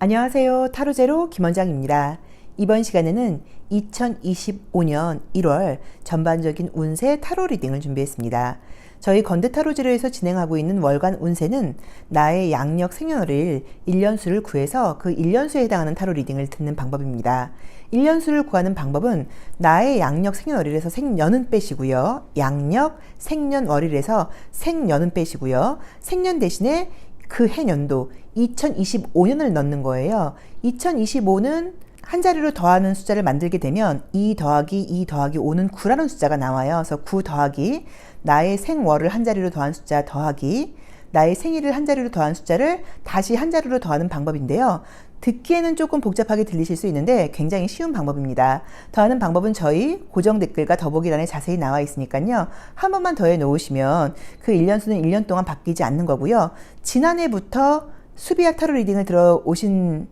안녕하세요. 타로제로 김원장입니다. 이번 시간에는 2025년 1월 전반적인 운세 타로 리딩을 준비했습니다. 저희 건대 타로제로에서 진행하고 있는 월간 운세는 나의 양력 생년월일 1년수를 구해서 그 1년수에 해당하는 타로 리딩을 듣는 방법입니다. 1년수를 구하는 방법은 나의 양력 생년월일에서 생년은 빼시고요. 양력 생년월일에서 생년은 빼시고요. 생년 대신에 그 해년도 2025년을 넣는 거예요. 2025는 한 자리로 더하는 숫자를 만들게 되면 2 더하기 2 더하기 5는 9라는 숫자가 나와요. 그래서 9 더하기 나의 생월을 한 자리로 더한 숫자 더하기 나의 생일을 한 자리로 더한 숫자를 다시 한 자리로 더하는 방법인데요. 듣기에는 조금 복잡하게 들리실 수 있는데 굉장히 쉬운 방법입니다. 더하는 방법은 저희 고정 댓글과 더보기란에 자세히 나와 있으니까요. 한 번만 더해 놓으시면 그 1년수는 1년 동안 바뀌지 않는 거고요. 지난해부터 수비학 타로 리딩을 들어오신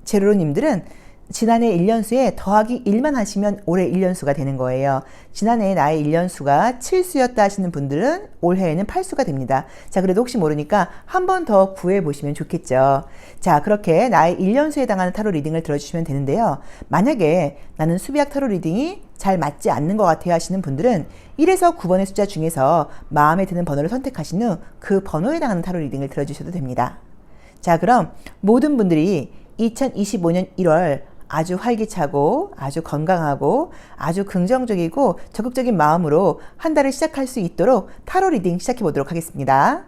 제로로님들은 지난해 1년수에 더하기 1만 하시면 올해 1년수가 되는 거예요. 지난해 나의 1년수가 7수였다 하시는 분들은 올해에는 8수가 됩니다. 자, 그래도 혹시 모르니까 한 번 더 구해보시면 좋겠죠. 자, 그렇게 나의 1년수에 해당하는 타로 리딩을 들어주시면 되는데요. 만약에 나는 수비학 타로 리딩이 잘 맞지 않는 것 같아요 하시는 분들은 1에서 9번의 숫자 중에서 마음에 드는 번호를 선택하신 후 그 번호에 해당하는 타로 리딩을 들어주셔도 됩니다. 자, 그럼 모든 분들이 2025년 1월 아주 활기차고 아주 건강하고 아주 긍정적이고 적극적인 마음으로 한 달을 시작할 수 있도록 타로 리딩 시작해 보도록 하겠습니다.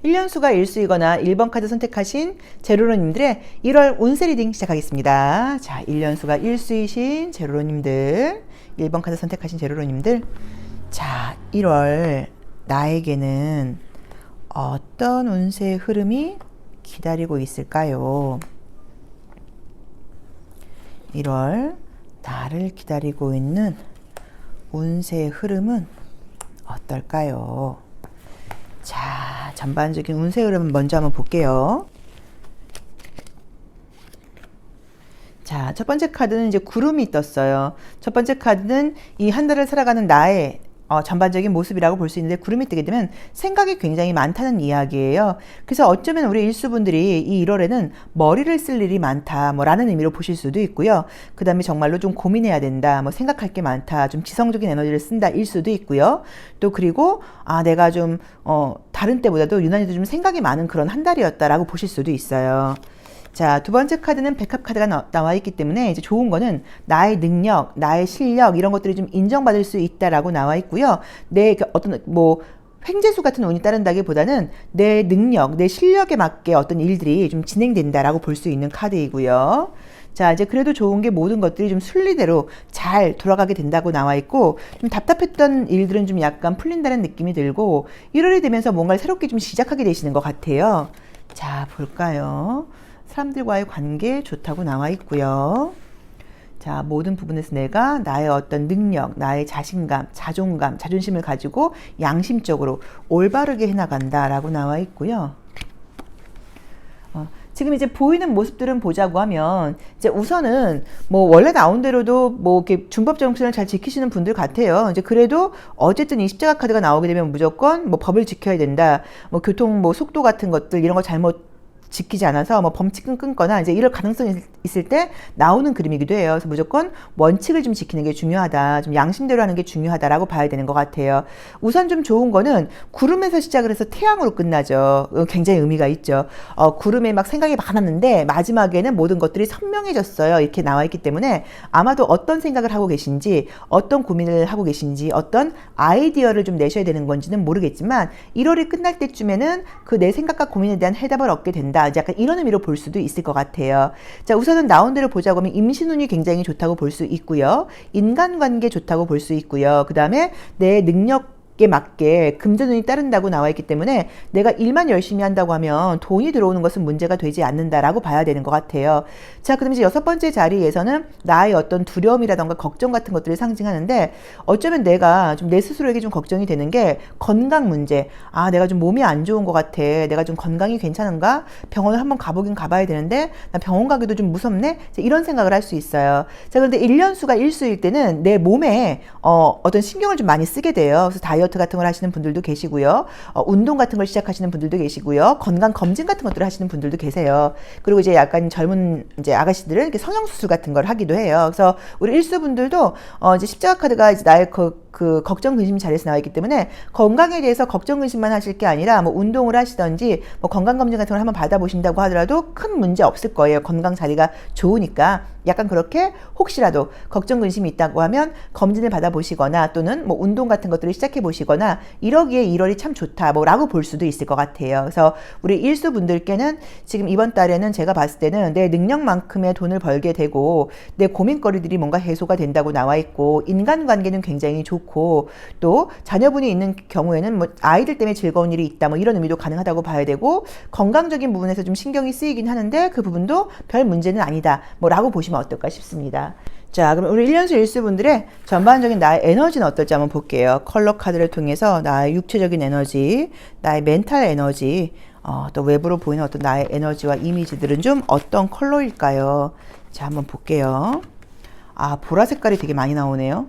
1년수가 1수이거나 1번 카드 선택하신 제로로님들의 1월 운세 리딩 시작하겠습니다. 자, 1년수가 1수이신 제로로님들, 1번 카드 선택하신 제로로님들, 자, 1월 나에게는 어떤 운세의 흐름이 기다리고 있을까요? 1월 나를 기다리고 있는 운세의 흐름은 어떨까요? 자, 전반적인 운세 흐름 먼저 한번 볼게요. 자, 첫 번째 카드는 이제 구름이 떴어요. 첫 번째 카드는 이 한 달을 살아가는 나의 전반적인 모습이라고 볼 수 있는데, 구름이 뜨게 되면 생각이 굉장히 많다는 이야기예요. 그래서 어쩌면 우리 일수분들이 이 1월에는 머리를 쓸 일이 많다 라는 의미로 보실 수도 있고요. 그 다음에 정말로 좀 고민해야 된다, 생각할 게 많다, 좀 지성적인 에너지를 쓴다 일 수도 있고요. 또 그리고 내가 좀 다른 때보다도 유난히도 좀 생각이 많은 그런 한 달이었다라고 보실 수도 있어요. 자, 두 번째 카드는 백합 카드가 나와 있기 때문에 이제 좋은 거는 나의 능력, 나의 실력 이런 것들이 좀 인정받을 수 있다라고 나와 있고요. 내 어떤 횡재수 같은 운이 따른다기보다는 내 능력, 내 실력에 맞게 어떤 일들이 좀 진행된다라고 볼 수 있는 카드이고요. 자, 이제 그래도 좋은 게 모든 것들이 좀 순리대로 잘 돌아가게 된다고 나와 있고, 좀 답답했던 일들은 좀 약간 풀린다는 느낌이 들고 1월이 되면서 뭔가를 새롭게 좀 시작하게 되시는 것 같아요. 자, 볼까요? 사람들과의 관계 좋다고 나와 있고요. 자, 모든 부분에서 내가 나의 어떤 능력, 나의 자신감, 자존감, 자존심을 가지고 양심적으로 올바르게 해나간다라고 나와 있고요. 지금 이제 보이는 모습들은 보자고 하면, 이제 우선은 원래 나온 대로도 이렇게 준법 정신을 잘 지키시는 분들 같아요. 이제 그래도 어쨌든 이 십자가 카드가 나오게 되면 무조건 법을 지켜야 된다, 교통 속도 같은 것들 이런 거 잘못 지키지 않아서 범칙은 끊거나 이제 이럴 가능성이 있을 때 나오는 그림이기도 해요. 그래서 무조건 원칙을 좀 지키는 게 중요하다, 좀 양심대로 하는 게 중요하다라고 봐야 되는 것 같아요. 우선 좀 좋은 거는 구름에서 시작을 해서 태양으로 끝나죠. 굉장히 의미가 있죠. 구름에 막 생각이 많았는데 마지막에는 모든 것들이 선명해졌어요. 이렇게 나와 있기 때문에 아마도 어떤 생각을 하고 계신지, 어떤 고민을 하고 계신지, 어떤 아이디어를 좀 내셔야 되는 건지는 모르겠지만 1월이 끝날 때쯤에는 그 내 생각과 고민에 대한 해답을 얻게 된다, 약간 이런 의미로 볼 수도 있을 것 같아요. 자, 우선은 나온 대로 보자고 하면 임신운이 굉장히 좋다고 볼 수 있고요. 인간관계 좋다고 볼 수 있고요. 그 다음에 내 능력 에 맞게 금전운이 따른다고 나와 있기 때문에 내가 일만 열심히 한다고 하면 돈이 들어오는 것은 문제가 되지 않는다라고 봐야 되는 것 같아요. 자, 그럼 이제 6번째 자리에서는 나의 어떤 두려움이라던가 걱정 같은 것들을 상징하는데, 어쩌면 내가 좀 내 스스로에게 좀 걱정이 되는 게 건강 문제. 내가 좀 몸이 안 좋은 것 같아, 내가 좀 건강이 괜찮은가, 병원을 한번 가보긴 가봐야 되는데 나 병원 가기도 좀 무섭네, 이런 생각을 할 수 있어요. 자, 그런데 1년수가 1수일 때는 내 몸에 어떤 신경을 좀 많이 쓰게 돼요. 그래서 다이어트 같은 걸 하시는 분들도 계시고요. 운동 같은 걸 시작하시는 분들도 계시고요. 건강 검진 같은 것들을 하시는 분들도 계세요. 그리고 이제 약간 젊은 이제 아가씨들은 이렇게 성형수술 같은 걸 하기도 해요. 그래서 우리 일수분들도 이제 십자가 카드가 이제 나의 그 걱정 근심이 자리에서 나와 있기 때문에 건강에 대해서 걱정 근심만 하실 게 아니라 뭐 운동을 하시던지 뭐 건강 검진 같은 걸 한번 받아보신다고 하더라도 큰 문제 없을 거예요. 건강 자리가 좋으니까. 약간 그렇게 혹시라도 걱정 근심이 있다고 하면 검진을 받아보시거나 또는 뭐 운동 같은 것들을 시작해 보시거나 이러기에 1월이 참 좋다 뭐 라고 볼 수도 있을 것 같아요. 그래서 우리 일수분들께는 지금 이번 달에는 제가 봤을 때는 내 능력만큼의 돈을 벌게 되고 내 고민거리들이 뭔가 해소가 된다고 나와 있고 인간관계는 굉장히 좋고 또 자녀분이 있는 경우에는 뭐 아이들 때문에 즐거운 일이 있다 뭐 이런 의미도 가능하다고 봐야 되고 건강적인 부분에서 좀 신경이 쓰이긴 하는데 그 부분도 별 문제는 아니다 뭐 라고 보시면 어떨까 싶습니다. 자, 그럼 우리 1년수 일수분들의 전반적인 나의 에너지는 어떨지 한번 볼게요. 컬러 카드를 통해서 나의 육체적인 에너지, 나의 멘탈 에너지, 또 외부로 보이는 어떤 나의 에너지와 이미지들은 좀 어떤 컬러일까요? 자, 한번 볼게요. 아, 보라 색깔이 되게 많이 나오네요.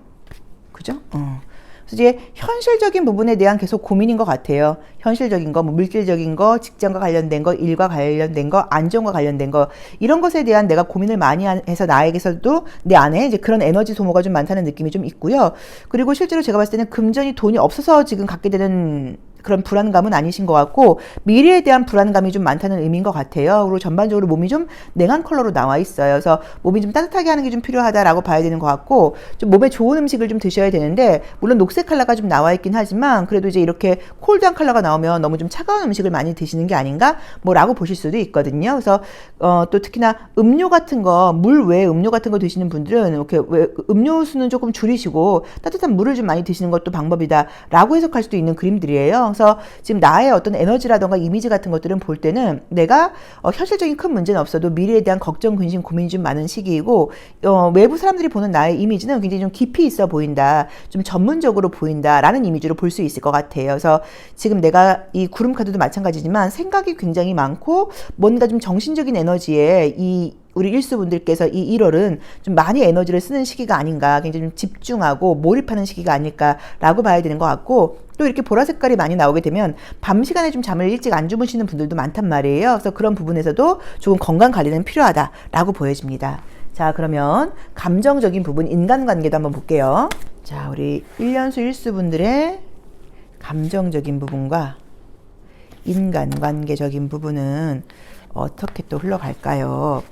그죠? 그래서 이제 현실적인 부분에 대한 계속 고민인 것 같아요. 현실적인 거, 뭐 물질적인 거, 직장과 관련된 거, 일과 관련된 거, 안정과 관련된 거 이런 것에 대한 내가 고민을 많이 해서 나에게서도 내 안에 이제 그런 에너지 소모가 좀 많다는 느낌이 좀 있고요. 그리고 실제로 제가 봤을 때는 금전이 돈이 없어서 지금 갖게 되는 그런 불안감은 아니신 것 같고 미래에 대한 불안감이 좀 많다는 의미인 것 같아요. 그리고 전반적으로 몸이 좀 냉한 컬러로 나와 있어요. 그래서 몸이 좀 따뜻하게 하는 게 좀 필요하다라고 봐야 되는 것 같고 좀 몸에 좋은 음식을 좀 드셔야 되는데 물론 녹색 컬러가 좀 나와 있긴 하지만 그래도 이제 이렇게 콜드한 컬러가 나오면 너무 좀 차가운 음식을 많이 드시는 게 아닌가 뭐라고 보실 수도 있거든요. 그래서 또 특히나 음료 같은 거, 물 외에 음료 같은 거 드시는 분들은 이렇게 음료수는 조금 줄이시고 따뜻한 물을 좀 많이 드시는 것도 방법이다라고 해석할 수도 있는 그림들이에요. 그래서 지금 나의 어떤 에너지라던가 이미지 같은 것들은 볼 때는 내가 현실적인 큰 문제는 없어도 미래에 대한 걱정, 근심, 고민이 좀 많은 시기이고 외부 사람들이 보는 나의 이미지는 굉장히 좀 깊이 있어 보인다, 좀 전문적으로 보인다라는 이미지로 볼 수 있을 것 같아요. 그래서 지금 내가 이 구름 카드도 마찬가지지만 생각이 굉장히 많고 뭔가 좀 정신적인 에너지에 우리 일수분들께서 이 1월은 좀 많이 에너지를 쓰는 시기가 아닌가, 굉장히 좀 집중하고 몰입하는 시기가 아닐까라고 봐야 되는 것 같고 또 이렇게 보라 색깔이 많이 나오게 되면 밤 시간에 좀 잠을 일찍 안 주무시는 분들도 많단 말이에요. 그래서 그런 부분에서도 좋은 건강 관리는 필요하다라고 보여집니다. 자, 그러면 감정적인 부분, 인간관계도 한번 볼게요. 자, 우리 1년수 일수분들의 감정적인 부분과 인간관계적인 부분은 어떻게 또 흘러갈까요?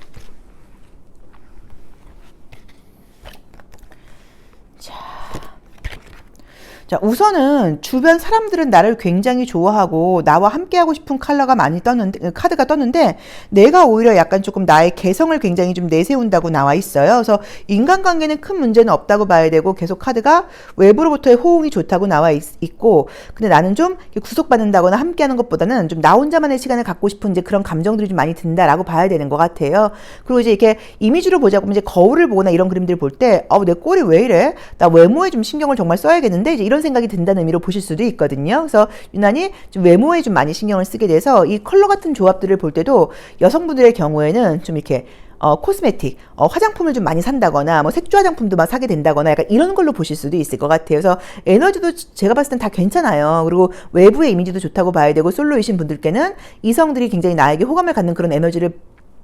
자, 우선은 주변 사람들은 나를 굉장히 좋아하고 나와 함께하고 싶은 카드가 떴는데 내가 오히려 약간 조금 나의 개성을 굉장히 좀 내세운다고 나와 있어요. 그래서 인간관계는 큰 문제는 없다고 봐야 되고 계속 카드가 외부로부터의 호응이 좋다고 나와 있고 근데 나는 좀 구속받는다거나 함께하는 것보다는 좀 나 혼자만의 시간을 갖고 싶은 이제 그런 감정들이 좀 많이 든다라고 봐야 되는 것 같아요. 그리고 이제 이렇게 이미지로 보자고 이제 거울을 보거나 이런 그림들 볼 때 내 꼴이 왜 이래? 나 외모에 좀 신경을 정말 써야겠는데 이제 이런 생각이 든다는 의미로 보실 수도 있거든요. 그래서 유난히 좀 외모에 좀 많이 신경을 쓰게 돼서 이 컬러 같은 조합들을 볼 때도 여성분들의 경우에는 좀 이렇게 코스메틱, 화장품을 좀 많이 산다거나 뭐 색조 화장품도 막 사게 된다거나 약간 이런 걸로 보실 수도 있을 것 같아요. 그래서 에너지도 제가 봤을 땐 다 괜찮아요. 그리고 외부의 이미지도 좋다고 봐야 되고 솔로이신 분들께는 이성들이 굉장히 나에게 호감을 갖는 그런 에너지를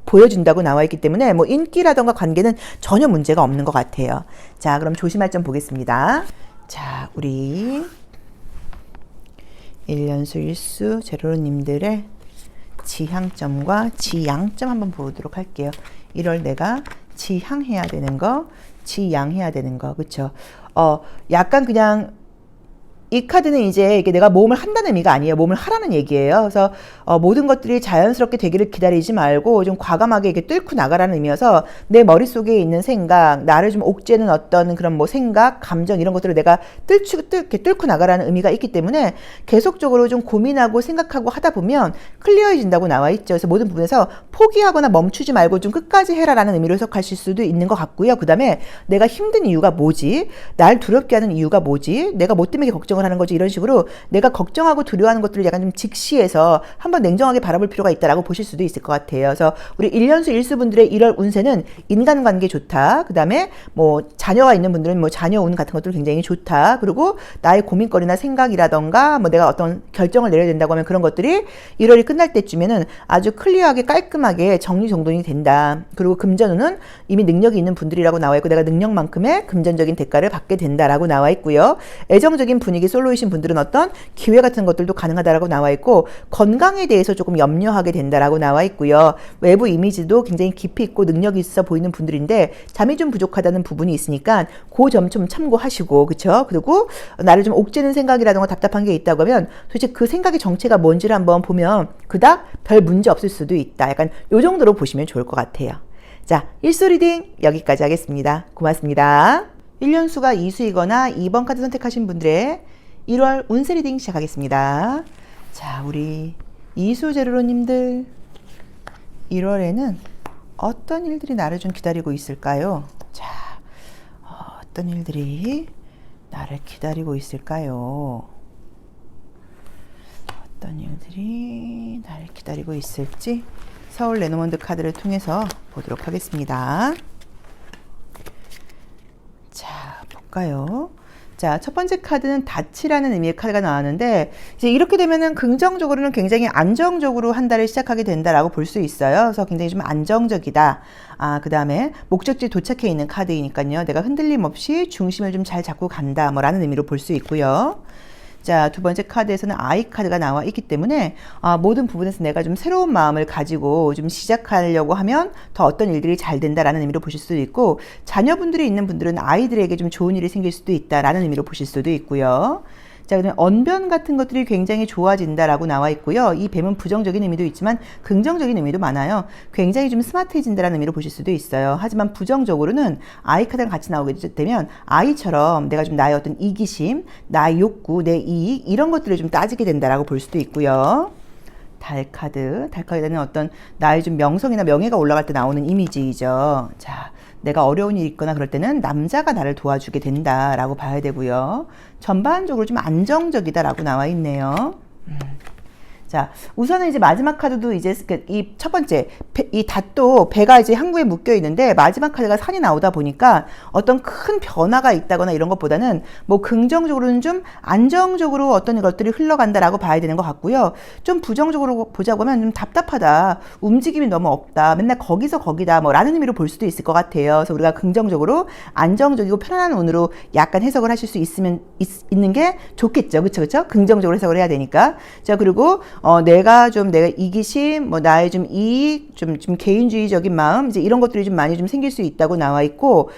보여준다고 나와 있기 때문에 뭐 인기라던가 관계는 전혀 문제가 없는 것 같아요. 자, 그럼 조심할 점 보겠습니다. 자, 우리 1년수 1수 제로님들의 지향점과 지양점 한번 보도록 할게요. 1월 내가 지향해야 되는 거, 지양해야 되는 거, 그쵸? 약간 그냥 이 카드는 이제 이게 내가 모험을 한다는 의미가 아니에요. 모험을 하라는 얘기예요. 그래서 모든 것들이 자연스럽게 되기를 기다리지 말고 좀 과감하게 이렇게 뚫고 나가라는 의미여서 내 머릿속에 있는 생각, 나를 좀 옥죄는 어떤 그런 뭐 생각, 감정 이런 것들을 내가 이렇게 뚫고 나가라는 의미가 있기 때문에 계속적으로 좀 고민하고 생각하고 하다 보면 클리어해진다고 나와 있죠. 그래서 모든 부분에서 포기하거나 멈추지 말고 좀 끝까지 해라라는 의미로 해석하실 수도 있는 것 같고요. 그 다음에 내가 힘든 이유가 뭐지? 날 두렵게 하는 이유가 뭐지? 내가 뭐 때문에 걱정을 걱정을 하는 거지, 이런 식으로 내가 걱정하고 두려워하는 것들을 약간 좀 직시해서 한번 냉정하게 바라볼 필요가 있다라고 보실 수도 있을 것 같아요. 그래서 우리 1년수 1수분들의 1월 운세는 인간관계 좋다. 그 다음에 뭐 자녀가 있는 분들은 뭐 자녀 운 같은 것들 굉장히 좋다. 그리고 나의 고민거리나 생각이라던가 뭐 내가 어떤 결정을 내려야 된다고 하면 그런 것들이 1월이 끝날 때쯤에는 아주 클리어하게 깔끔하게 정리정돈이 된다. 그리고 금전운은 이미 능력이 있는 분들이라고 나와 있고 내가 능력만큼의 금전적인 대가를 받게 된다라고 나와 있고요. 애정적인 분위기 솔로이신 분들은 어떤 기회 같은 것들도 가능하다라고 나와 있고 건강에 대해서 조금 염려하게 된다라고 나와 있고요. 외부 이미지도 굉장히 깊이 있고 능력이 있어 보이는 분들인데 잠이 좀 부족하다는 부분이 있으니까 그 점 좀 참고하시고, 그쵸? 그리고 나를 좀 옥죄는 생각이라던가 답답한 게 있다고 하면 도대체 그 생각의 정체가 뭔지를 한번 보면 그닥 별 문제 없을 수도 있다. 약간 요 정도로 보시면 좋을 것 같아요. 자, 1수 리딩 여기까지 하겠습니다. 고맙습니다. 1년수가 2수이거나 2번 카드 선택하신 분들의 1월 운세 리딩 시작하겠습니다. 자, 우리 2수 제로로님들 1월에는 어떤 일들이 나를 좀 기다리고 있을까요? 자, 어떤 일들이 나를 기다리고 있을까요? 어떤 일들이 나를 기다리고 있을지 서울 레노먼드 카드를 통해서 보도록 하겠습니다. 자, 볼까요? 자, 첫 번째 카드는 닻이라는 의미의 카드가 나왔는데 이제 이렇게 되면은 긍정적으로는 굉장히 안정적으로 한 달을 시작하게 된다라고 볼 수 있어요. 그래서 굉장히 좀 안정적이다. 그 다음에 목적지 도착해 있는 카드이니까요. 내가 흔들림 없이 중심을 좀 잘 잡고 간다. 뭐 라는 의미로 볼 수 있고요. 자, 두 번째 카드에서는 아이 카드가 나와 있기 때문에 모든 부분에서 내가 좀 새로운 마음을 가지고 좀 시작하려고 하면 더 어떤 일들이 잘 된다라는 의미로 보실 수도 있고, 자녀분들이 있는 분들은 아이들에게 좀 좋은 일이 생길 수도 있다라는 의미로 보실 수도 있고요. 자, 그다음에 언변 같은 것들이 굉장히 좋아진다라고 나와 있고요. 이 뱀은 부정적인 의미도 있지만 긍정적인 의미도 많아요. 굉장히 좀 스마트해진다라는 의미로 보실 수도 있어요. 하지만 부정적으로는 아이 카드랑 같이 나오게 되면 아이처럼 내가 좀 나의 어떤 이기심, 나의 욕구, 내 이익 이런 것들을 좀 따지게 된다라고 볼 수도 있고요. 달 카드에는 어떤 나의 좀 명성이나 명예가 올라갈 때 나오는 이미지이죠. 자, 내가 어려운 일이 있거나 그럴 때는 남자가 나를 도와주게 된다라고 봐야 되고요. 전반적으로 좀 안정적이다라고 나와 있네요. 자, 우선은 이제 마지막 카드도 이제 이 첫 번째 이 닷도 배가 이제 항구에 묶여 있는데 마지막 카드가 산이 나오다 보니까 어떤 큰 변화가 있다거나 이런 것보다는 뭐 긍정적으로는 좀 안정적으로 어떤 것들이 흘러간다라고 봐야 되는 것 같고요. 좀 부정적으로 보자고 하면 좀 답답하다, 움직임이 너무 없다, 맨날 거기서 거기다 뭐 라는 의미로 볼 수도 있을 것 같아요. 그래서 우리가 긍정적으로 안정적이고 편안한 운으로 약간 해석을 하실 수 있는 게 좋겠죠. 그쵸? 긍정적으로 해석을 해야 되니까. 자, 그리고 내가 이기심, 뭐 나의 좀 이익, 좀 개인주의적인 마음, 이제 이런 것들이 좀 많이 좀 생길 수 있다고 나와 있고,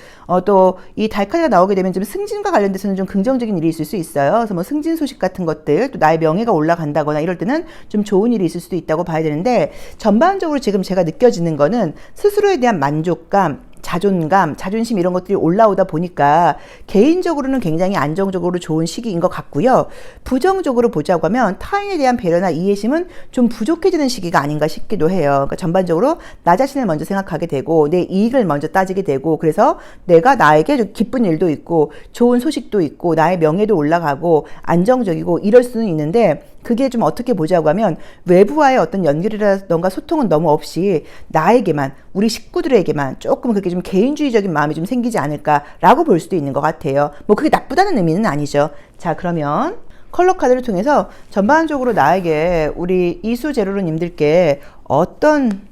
또 이 달카드가 나오게 되면 좀 승진과 관련돼서는 좀 긍정적인 일이 있을 수 있어요. 그래서 뭐 승진 소식 같은 것들, 또 나의 명예가 올라간다거나 이럴 때는 좀 좋은 일이 있을 수도 있다고 봐야 되는데, 전반적으로 지금 제가 느껴지는 거는 스스로에 대한 만족감, 자존감, 자존심 이런 것들이 올라오다 보니까 개인적으로는 굉장히 안정적으로 좋은 시기인 것 같고요. 부정적으로 보자고 하면 타인에 대한 배려나 이해심은 좀 부족해지는 시기가 아닌가 싶기도 해요. 그러니까 전반적으로 나 자신을 먼저 생각하게 되고 내 이익을 먼저 따지게 되고, 그래서 내가 나에게 좀 기쁜 일도 있고 좋은 소식도 있고 나의 명예도 올라가고 안정적이고 이럴 수는 있는데, 그게 좀 어떻게 보자고 하면 외부와의 어떤 연결이라던가 소통은 너무 없이 나에게만, 우리 식구들에게만 조금 그렇게 좀 개인주의적인 마음이 좀 생기지 않을까라고 볼 수도 있는 것 같아요. 뭐 그게 나쁘다는 의미는 아니죠. 자, 그러면 컬러 카드를 통해서 전반적으로 나에게 우리 이수 제로로님들께 어떤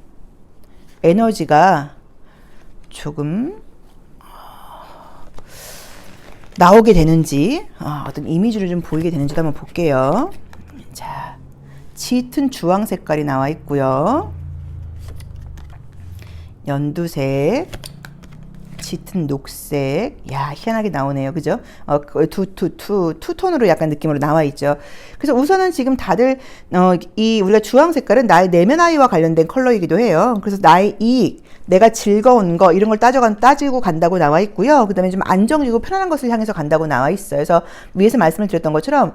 에너지가 조금 나오게 되는지, 어떤 이미지를 좀 보이게 되는지도 한번 볼게요. 자, 짙은 주황 색깔이 나와 있고요. 연두색, 짙은 녹색. 야, 희한하게 나오네요. 그죠? 투톤으로 약간 느낌으로 나와 있죠. 그래서 우선은 지금 다들, 우리가 주황 색깔은 나의 내면 아이와 관련된 컬러이기도 해요. 그래서 나의 이익, 내가 즐거운 거, 이런 걸 따지고 간다고 나와 있고요. 그 다음에 좀 안정적이고 편안한 것을 향해서 간다고 나와 있어요. 그래서 위에서 말씀을 드렸던 것처럼,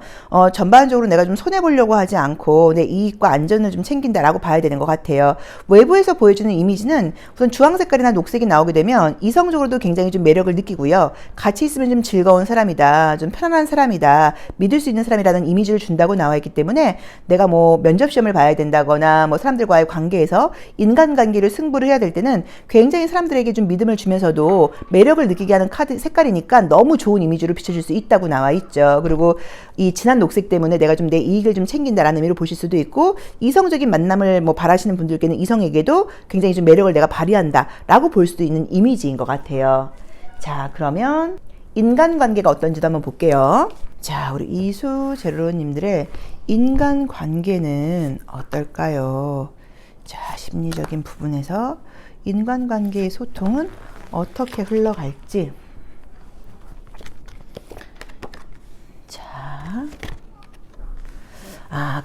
전반적으로 내가 좀 손해보려고 하지 않고 내 이익과 안전을 좀 챙긴다라고 봐야 되는 것 같아요. 외부에서 보여주는 이미지는 우선 주황 색깔이나 녹색이 나오게 되면 이성적으로 성격적으로도 굉장히 좀 매력을 느끼고요. 같이 있으면 좀 즐거운 사람이다, 좀 편안한 사람이다, 믿을 수 있는 사람이라는 이미지를 준다고 나와 있기 때문에 내가 뭐 면접 시험을 봐야 된다거나 뭐 사람들과의 관계에서 인간관계를 승부를 해야 될 때는 굉장히 사람들에게 좀 믿음을 주면서도 매력을 느끼게 하는 카드 색깔이니까 너무 좋은 이미지로 비춰줄 수 있다고 나와 있죠. 그리고 이 진한 녹색 때문에 내가 좀 내 이익을 좀 챙긴다라는 의미로 보실 수도 있고, 이성적인 만남을 뭐 바라시는 분들께는 이성에게도 굉장히 좀 매력을 내가 발휘한다라고 볼 수도 있는 이미지인 것 같아요. 자, 그러면 인간관계가 어떤지도 한번 볼게요. 자, 우리 이수제로님들의 인간관계는 어떨까요? 자, 심리적인 부분에서 인간관계의 소통은 어떻게 흘러갈지.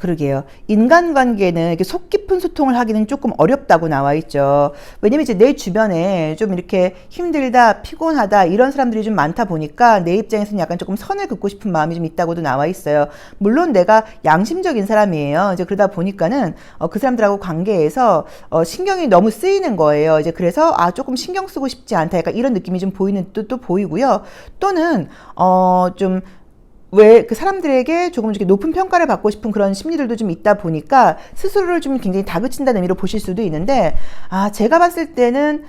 그러게요. 인간관계는 이렇게 속 깊은 소통을 하기는 조금 어렵다고 나와 있죠. 왜냐면 이제 내 주변에 좀 이렇게 힘들다, 피곤하다, 이런 사람들이 좀 많다 보니까 내 입장에서는 약간 조금 선을 긋고 싶은 마음이 좀 있다고도 나와 있어요. 물론 내가 양심적인 사람이에요. 이제 그러다 보니까는 그 사람들하고 관계에서 신경이 너무 쓰이는 거예요. 이제 그래서 조금 신경 쓰고 싶지 않다, 약간 이런 느낌이 좀 보이는 뜻도 보이고요. 또는 좀 왜 그 사람들에게 조금 이렇게 높은 평가를 받고 싶은 그런 심리들도 좀 있다 보니까 스스로를 좀 굉장히 다그친다는 의미로 보실 수도 있는데, 제가 봤을 때는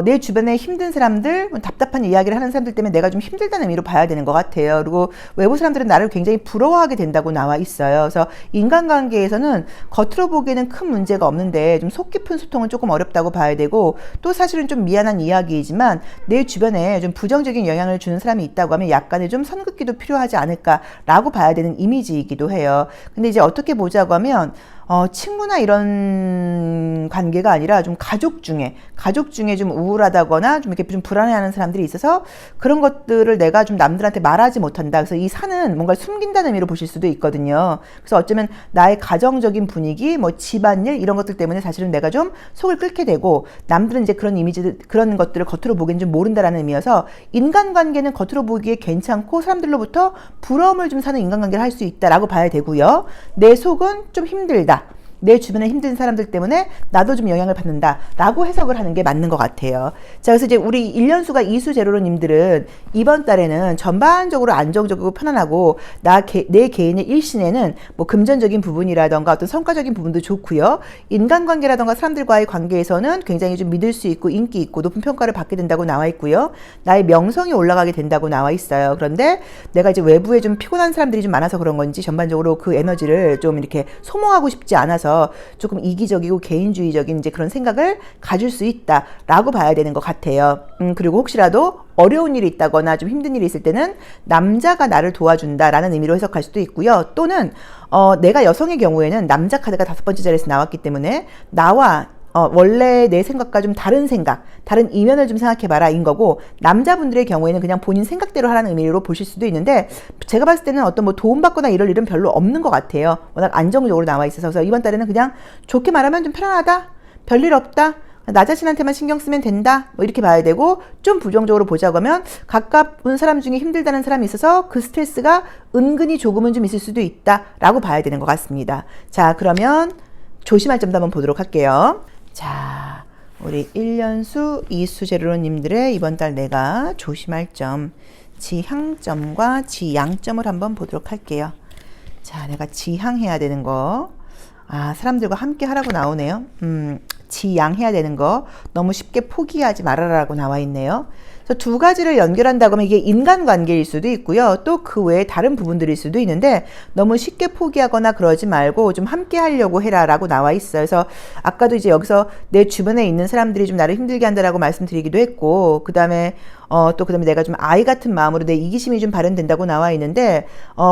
내 주변에 힘든 사람들, 답답한 이야기를 하는 사람들 때문에 내가 좀 힘들다는 의미로 봐야 되는 것 같아요. 그리고 외부 사람들은 나를 굉장히 부러워하게 된다고 나와 있어요. 그래서 인간관계에서는 겉으로 보기에는 큰 문제가 없는데 좀 속 깊은 소통은 조금 어렵다고 봐야 되고, 또 사실은 좀 미안한 이야기이지만 내 주변에 좀 부정적인 영향을 주는 사람이 있다고 하면 약간의 좀 선긋기도 필요하지 않을까라고 봐야 되는 이미지이기도 해요. 근데 이제 어떻게 보자고 하면 친구나 이런 관계가 아니라 좀 가족 중에 좀 우울하다거나 좀 이렇게 좀 불안해하는 사람들이 있어서 그런 것들을 내가 좀 남들한테 말하지 못한다. 그래서 이 산은 뭔가 숨긴다는 의미로 보실 수도 있거든요. 그래서 어쩌면 나의 가정적인 분위기, 뭐 집안일 이런 것들 때문에 사실은 내가 좀 속을 끓게 되고, 남들은 이제 그런 이미지들, 그런 것들을 겉으로 보기엔 좀 모른다라는 의미여서 인간관계는 겉으로 보기에 괜찮고 사람들로부터 부러움을 좀 사는 인간관계를 할 수 있다라고 봐야 되고요. 내 속은 좀 힘들다, 내 주변에 힘든 사람들 때문에 나도 좀 영향을 받는다 라고 해석을 하는 게 맞는 것 같아요. 자, 그래서 이제 우리 1년수가 이수제로로님들은 이번 달에는 전반적으로 안정적이고 편안하고 내 개인의 일신에는 뭐 금전적인 부분이라던가 어떤 성과적인 부분도 좋고요. 인간관계라던가 사람들과의 관계에서는 굉장히 좀 믿을 수 있고 인기 있고 높은 평가를 받게 된다고 나와 있고요. 나의 명성이 올라가게 된다고 나와 있어요. 그런데 내가 이제 외부에 좀 피곤한 사람들이 좀 많아서 그런 건지 전반적으로 그 에너지를 좀 이렇게 소모하고 싶지 않아서 조금 이기적이고 개인주의적인 이제 그런 생각을 가질 수 있다라고 봐야 되는 것 같아요. 그리고 혹시라도 어려운 일이 있다거나 좀 힘든 일이 있을 때는 남자가 나를 도와준다라는 의미로 해석할 수도 있고요. 또는 내가 여성의 경우에는 남자 카드가 5번째 자리에서 나왔기 때문에 나와 원래 내 생각과 좀 다른 생각, 다른 이면을 좀 생각해봐라 인 거고, 남자분들의 경우에는 그냥 본인 생각대로 하라는 의미로 보실 수도 있는데, 제가 봤을 때는 어떤 뭐 도움받거나 이럴 일은 별로 없는 것 같아요. 워낙 안정적으로 나와 있어서. 그래서 이번 달에는 그냥 좋게 말하면 좀 편안하다, 별일 없다, 나 자신한테만 신경 쓰면 된다, 뭐 이렇게 봐야 되고, 좀 부정적으로 보자고 하면 가까운 사람 중에 힘들다는 사람이 있어서 그 스트레스가 은근히 조금은 좀 있을 수도 있다라고 봐야 되는 것 같습니다. 자, 그러면 조심할 점도 한번 보도록 할게요. 자, 우리 1년수 이수제로님들의 이번 달 내가 조심할 점, 지향점과 지양점을 한번 보도록 할게요. 자, 내가 지향해야 되는 거, 사람들과 함께 하라고 나오네요. 지양해야 되는 거 너무 쉽게 포기하지 말아라라고 나와 있네요. 그래서 두 가지를 연결한다고 하면 이게 인간관계일 수도 있고요. 또 그 외에 다른 부분들일 수도 있는데, 너무 쉽게 포기하거나 그러지 말고 좀 함께 하려고 해라라고 나와 있어요. 그래서 아까도 이제 여기서 내 주변에 있는 사람들이 좀 나를 힘들게 한다라고 말씀드리기도 했고, 그 다음에 내가 좀 아이 같은 마음으로 내 이기심이 좀 발현된다고 나와 있는데,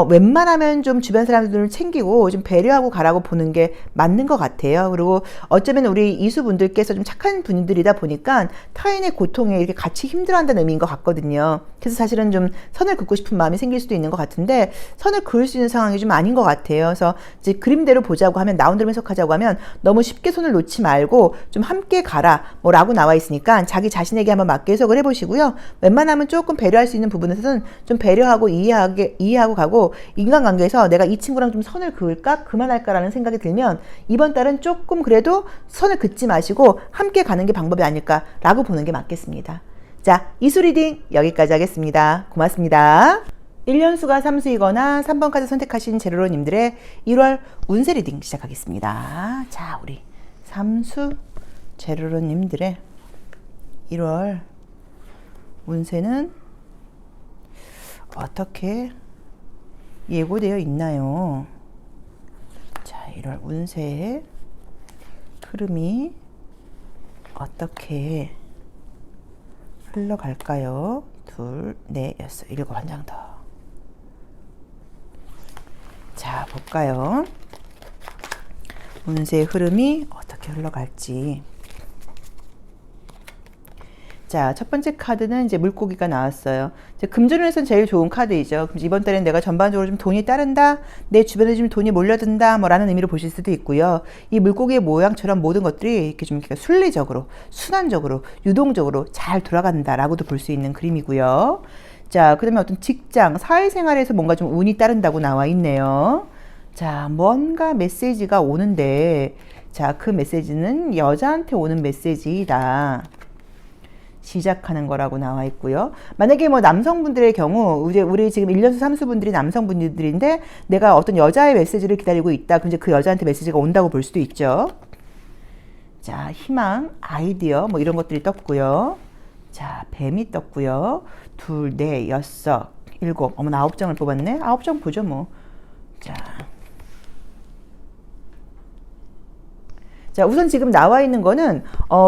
웬만하면 좀 주변 사람들을 챙기고 좀 배려하고 가라고 보는 게 맞는 것 같아요. 그리고 어쩌면 우리 이수분들께서 좀 착한 분들이다 보니까 타인의 고통에 이렇게 같이 힘들어한다는 의미인 것 같거든요. 그래서 사실은 좀 선을 긋고 싶은 마음이 생길 수도 있는 것 같은데, 선을 그을 수 있는 상황이 좀 아닌 것 같아요. 그래서 이제 그림대로 보자고 하면, 나온 대로 해석하자고 하면 너무 쉽게 손을 놓지 말고 좀 함께 가라 라고 나와 있으니까 자기 자신에게 한번 맞게 해석을 해보시고요. 웬만하면 조금 배려할 수 있는 부분에서는 좀 배려하고 이해하고 가고, 인간관계에서 내가 이 친구랑 좀 선을 그을까 그만할까라는 생각이 들면 이번 달은 조금 그래도 선을 긋지 마시고 함께 가는 게 방법이 아닐까라고 보는 게 맞겠습니다. 자, 이수 리딩 여기까지 하겠습니다. 고맙습니다. 1년수가 삼수이거나 3번 카드 선택하신 제로로님들의 1월 운세 리딩 시작하겠습니다. 자, 우리 삼수 제로로님들의 1월 운세는 어떻게 예고되어 있나요? 자, 1월 운세의 흐름이 어떻게 흘러갈까요? 둘, 넷, 여섯, 일곱 한 장 더. 자, 볼까요? 운세의 흐름이 어떻게 흘러갈지. 자, 첫 번째 카드는 이제 물고기가 나왔어요. 이제 금전운에서는 제일 좋은 카드이죠. 이번 달엔 내가 전반적으로 좀 돈이 따른다, 내 주변에 좀 돈이 몰려든다, 라는 의미로 보실 수도 있고요. 이 물고기의 모양처럼 모든 것들이 이렇게 좀 순리적으로, 순환적으로, 유동적으로 잘 돌아간다라고도 볼 수 있는 그림이고요. 자, 그 다음에 어떤 직장, 사회생활에서 뭔가 좀 운이 따른다고 나와 있네요. 자, 뭔가 메시지가 오는데, 자, 그 메시지는 여자한테 오는 메시지이다. 시작하는 거라고 나와 있고요. 만약에 뭐 남성분들의 경우, 이제 우리 지금 1년수 삼수분들이 남성분들인데 내가 어떤 여자의 메시지를 기다리고 있다. 그럼 이제 그 여자한테 메시지가 온다고 볼 수도 있죠. 자, 희망, 아이디어 뭐 이런 것들이 떴고요. 자, 뱀이 떴고요. 둘, 넷, 여섯, 일곱. 어머나 9장을 뽑았네. 9장 보죠 뭐. 자, 우선 지금 나와 있는 거는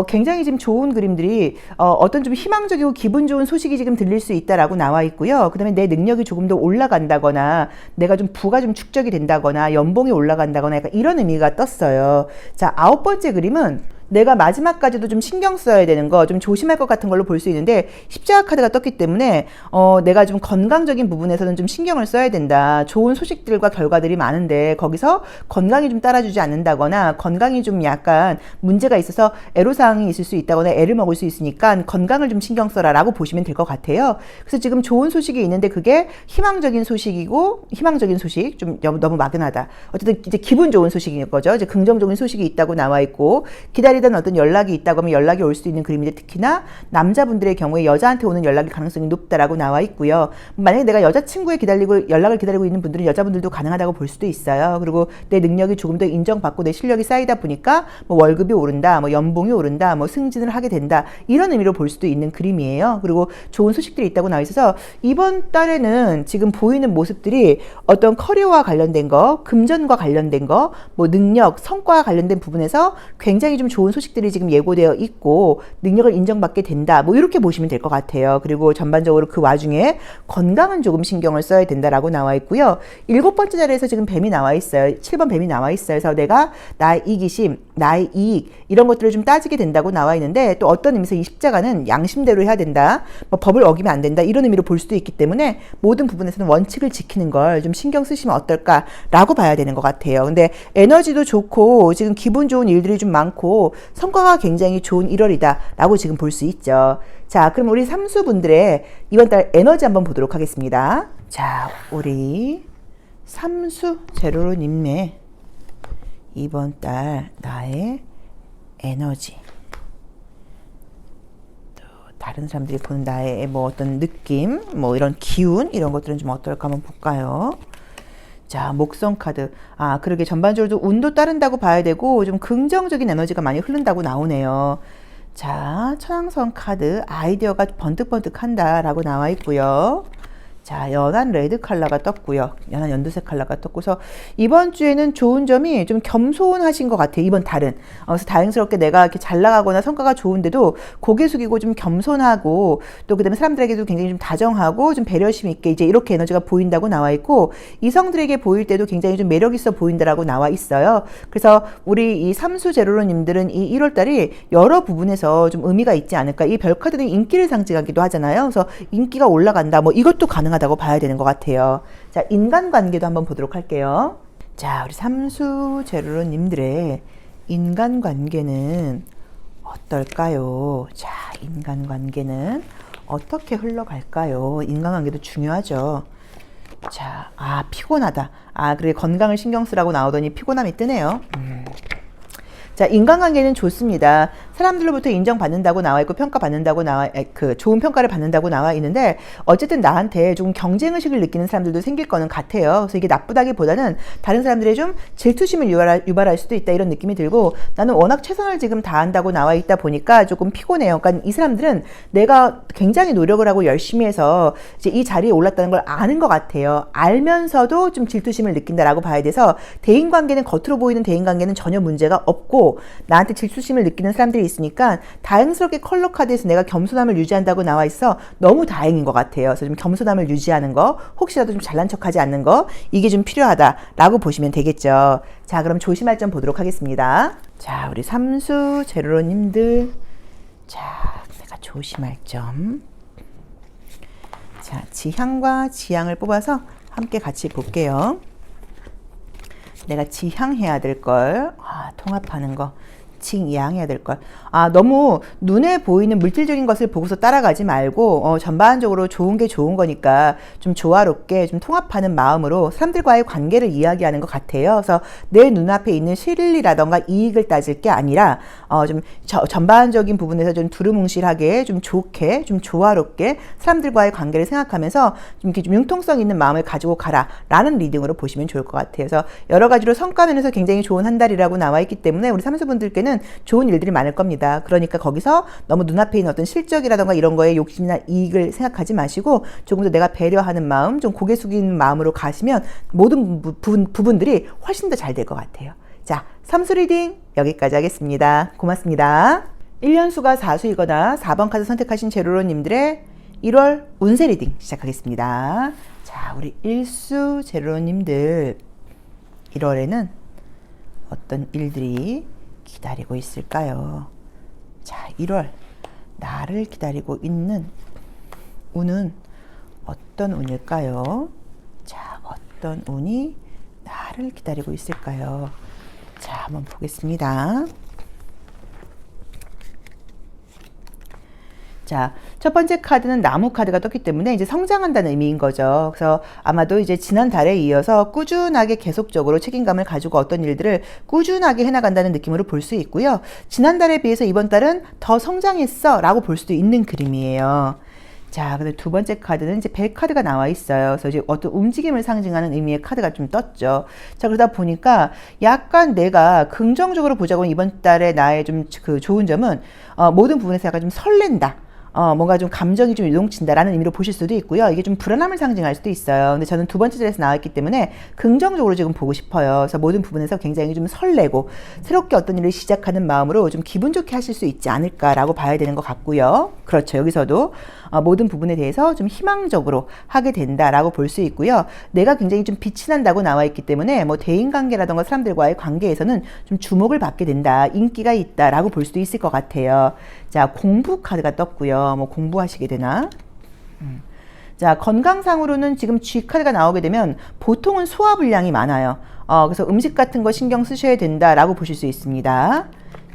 굉장히 지금 좋은 그림들이 어떤 좀 희망적이고 기분 좋은 소식이 지금 들릴 수 있다라고 나와 있고요. 그 다음에 내 능력이 조금 더 올라간다거나 내가 좀 부가 좀 축적이 된다거나 연봉이 올라간다거나 약간 이런 의미가 떴어요. 자, 9번째 그림은 내가 마지막까지도 좀 신경 써야 되는 거, 좀 조심할 것 같은 걸로 볼 수 있는데 십자가 카드가 떴기 때문에 내가 좀 건강적인 부분에서는 좀 신경을 써야 된다. 좋은 소식들과 결과들이 많은데 거기서 건강이 좀 따라주지 않는다거나 건강이 좀 약간 문제가 있어서 애로사항이 있을 수 있다거나 애를 먹을 수 있으니까 건강을 좀 신경 써라 라고 보시면 될 것 같아요. 그래서 지금 좋은 소식이 있는데 그게 희망적인 소식이고, 희망적인 소식 좀 너무 막연하다. 어쨌든 이제 기분 좋은 소식인 거죠. 이제 긍정적인 소식이 있다고 나와 있고 기다리던 어떤 연락이 있다고 하면 연락이 올 수 있는 그림인데 특히나 남자분들의 경우에 여자한테 오는 연락일 가능성이 높다라고 나와 있고요. 만약에 내가 여자친구의 연락을 기다리고 있는 분들은 여자분들도 가능하다고 볼 수도 있어요. 그리고 내 능력이 조금 더 인정받고 내 실력이 쌓이다 보니까 뭐 월급이 오른다, 뭐 연봉이 오른다, 뭐 승진을 하게 된다 이런 의미로 볼 수도 있는 그림이에요. 그리고 좋은 소식들이 있다고 나와 있어서 이번 달에는 지금 보이는 모습들이 어떤 커리어와 관련된 거, 금전과 관련된 거, 뭐 능력, 성과와 관련된 부분에서 굉장히 좀 좋은 소식들이 지금 예고되어 있고 능력을 인정받게 된다. 뭐 이렇게 보시면 될 것 같아요. 그리고 전반적으로 그 와중에 건강은 조금 신경을 써야 된다라고 나와 있고요. 7번째 자리에서 지금 뱀이 나와 있어요. 7번 뱀이 나와 있어요. 그래서 내가 나의 이기심, 나의 이익 이런 것들을 좀 따지게 된다고 나와 있는데 또 어떤 의미에서 이 십자가는 양심대로 해야 된다. 뭐 법을 어기면 안 된다. 이런 의미로 볼 수도 있기 때문에 모든 부분에서는 원칙을 지키는 걸 좀 신경 쓰시면 어떨까라고 봐야 되는 것 같아요. 근데 에너지도 좋고 지금 기분 좋은 일들이 좀 많고 성과가 굉장히 좋은 1월이다 라고 지금 볼 수 있죠. 자, 그럼 우리 삼수분들의 이번 달 에너지 한번 보도록 하겠습니다. 자, 우리 삼수 제로로님의 이번 달 나의 에너지, 또 다른 사람들이 보는 나의 뭐 어떤 느낌, 뭐 이런 기운 이런 것들은 좀 어떨까 한번 볼까요? 자, 목성 카드. 아, 그러게 전반적으로 운도 따른다고 봐야 되고 좀 긍정적인 에너지가 많이 흐른다고 나오네요. 자, 천왕성 카드. 아이디어가 번뜩번뜩한다 라고 나와 있고요. 자, 연한 레드 컬러가 떴고요. 연한 연두색 컬러가 떴고서 이번 주에는 좋은 점이 좀 겸손하신 것 같아요. 이번 달은. 그래서 다행스럽게 내가 이렇게 잘 나가거나 성과가 좋은데도 고개 숙이고 좀 겸손하고 또 그다음에 사람들에게도 굉장히 좀 다정하고 좀 배려심 있게 이제 이렇게 에너지가 보인다고 나와 있고 이성들에게 보일 때도 굉장히 좀 매력 있어 보인다라고 나와 있어요. 그래서 우리 이 삼수 제로로님들은 이 1월 달이 여러 부분에서 좀 의미가 있지 않을까. 이 별 카드는 인기를 상징하기도 하잖아요. 그래서 인기가 올라간다. 뭐 이것도 가능하다고 봐야 되는 것 같아요. 자, 인간관계도 한번 보도록 할게요. 자, 우리 삼수 제로로님들의 인간관계는 어떨까요? 자, 인간관계는 어떻게 흘러갈까요? 인간관계도 중요하죠. 자, 아, 피곤하다. 아, 그래, 건강을 신경 쓰라고 나오더니 피곤함이 뜨네요. 자, 인간관계는 좋습니다. 사람들로부터 인정받는다고 나와 있고 평가받는다고 좋은 평가를 받는다고 나와 있는데 어쨌든 나한테 조금 경쟁의식을 느끼는 사람들도 생길 거는 같아요. 그래서 이게 나쁘다기보다는 다른 사람들의 좀 질투심을 유발할 수도 있다 이런 느낌이 들고 나는 워낙 최선을 지금 다한다고 나와 있다 보니까 조금 피곤해요. 그러니까 이 사람들은 내가 굉장히 노력을 하고 열심히 해서 이제 이 자리에 올랐다는 걸 아는 것 같아요. 알면서도 좀 질투심을 느낀다라고 봐야 돼서 대인관계는 겉으로 보이는 대인관계는 전혀 문제가 없고 나한테 질투심을 느끼는 사람들이 있으니까 다행스럽게 컬러 카드에서 내가 겸손함을 유지한다고 나와 있어 너무 다행인 것 같아요. 그래서 좀 겸손함을 유지하는 거 혹시라도 좀 잘난 척하지 않는 거 이게 좀 필요하다라고 보시면 되겠죠. 자 그럼 조심할 점 보도록 하겠습니다. 자 우리 삼수 제로로님들 자 내가 조심할 점 자 지향과 지향을 뽑아서 함께 같이 볼게요. 내가 지향해야 될 걸, 통합하는 거, 칭양해야 될 걸. 너무 눈에 보이는 물질적인 것을 보고서 따라가지 말고 전반적으로 좋은 게 좋은 거니까 좀 조화롭게 좀 통합하는 마음으로 사람들과의 관계를 이야기하는 것 같아요. 그래서 내 눈앞에 있는 실리라던가 이익을 따질 게 아니라 좀 전반적인 부분에서 좀 두루뭉실하게 좀 좋게 좀 조화롭게 사람들과의 관계를 생각하면서 좀 이렇게 좀 융통성 있는 마음을 가지고 가라라는 리딩으로 보시면 좋을 것 같아요. 그래서 여러 가지로 성과면에서 굉장히 좋은 한 달이라고 나와 있기 때문에 우리 삼수분들께는 좋은 일들이 많을 겁니다. 그러니까 거기서 너무 눈앞에 있는 어떤 실적이라던가 이런 거에 욕심이나 이익을 생각하지 마시고 조금 더 내가 배려하는 마음, 좀 고개 숙이는 마음으로 가시면 모든 부분들이 훨씬 더 잘 될 것 같아요. 자, 삼수 리딩 여기까지 하겠습니다. 고맙습니다. 1년수가 4수이거나 4번 카드 선택하신 제로로님들의 1월 운세 리딩 시작하겠습니다. 자, 우리 1수 제로로님들 1월에는 어떤 일들이 기다리고 있을까요? 자, 1월 나를 기다리고 있는 운은 어떤 운일까요? 자, 어떤 운이 나를 기다리고 있을까요? 자, 한번 보겠습니다. 자, 첫 번째 카드는 나무 카드가 떴기 때문에 이제 성장한다는 의미인 거죠. 그래서 아마도 이제 지난달에 이어서 꾸준하게 계속적으로 책임감을 가지고 어떤 일들을 꾸준하게 해나간다는 느낌으로 볼 수 있고요. 지난달에 비해서 이번 달은 더 성장했어 라고 볼 수도 있는 그림이에요. 자, 근데 두 번째 카드는 이제 배 카드가 나와 있어요. 그래서 이제 어떤 움직임을 상징하는 의미의 카드가 좀 떴죠. 자, 그러다 보니까 약간 내가 긍정적으로 보자고 이번 달에 나의 좀 그 좋은 점은 모든 부분에서 약간 좀 설렌다. 뭔가 좀 감정이 좀 요동친다라는 의미로 보실 수도 있고요. 이게 좀 불안함을 상징할 수도 있어요. 근데 저는 두 번째 자리에서 나왔기 때문에 긍정적으로 지금 보고 싶어요. 그래서 모든 부분에서 굉장히 좀 설레고 새롭게 어떤 일을 시작하는 마음으로 좀 기분 좋게 하실 수 있지 않을까라고 봐야 되는 것 같고요. 그렇죠. 여기서도 모든 부분에 대해서 좀 희망적으로 하게 된다라고 볼 수 있고요. 내가 굉장히 좀 빛이 난다고 나와 있기 때문에 뭐 대인관계라던가 사람들과의 관계에서는 좀 주목을 받게 된다, 인기가 있다라고 볼 수도 있을 것 같아요. 자, 공부 카드가 떴고요. 뭐 공부하시게 되나? 자, 건강상으로는 지금 G 카드가 나오게 되면 보통은 소화불량이 많아요. 그래서 음식 같은 거 신경 쓰셔야 된다라고 보실 수 있습니다.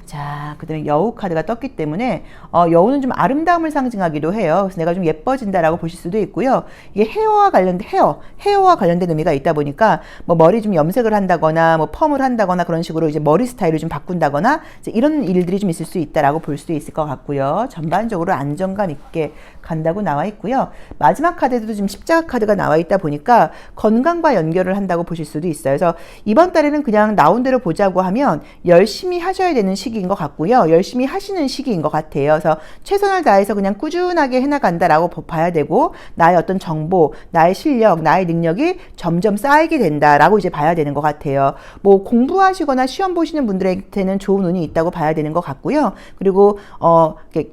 자, 그 다음에 여우 카드가 떴기 때문에 여우는 좀 아름다움을 상징하기도 해요. 그래서 내가 좀 예뻐진다라고 보실 수도 있고요. 이게 헤어와 관련된 의미가 있다 보니까 뭐 머리 좀 염색을 한다거나 뭐 펌을 한다거나 그런 식으로 이제 머리 스타일을 좀 바꾼다거나 이제 이런 일들이 좀 있을 수 있다라고 볼 수도 있을 것 같고요. 전반적으로 안정감 있게 간다고 나와 있고요. 마지막 카드에도 지금 십자가 카드가 나와 있다 보니까 건강과 연결을 한다고 보실 수도 있어요. 그래서 이번 달에는 그냥 나온 대로 보자고 하면 열심히 하셔야 되는 시기인 것 같고요. 열심히 하시는 시기인 것 같아요. 그래서 최선을 다해서 그냥 꾸준하게 해나간다라고 봐야 되고 나의 어떤 정보, 나의 실력, 나의 능력이 점점 쌓이게 된다라고 이제 봐야 되는 것 같아요. 뭐 공부하시거나 시험 보시는 분들한테는 좋은 운이 있다고 봐야 되는 것 같고요. 그리고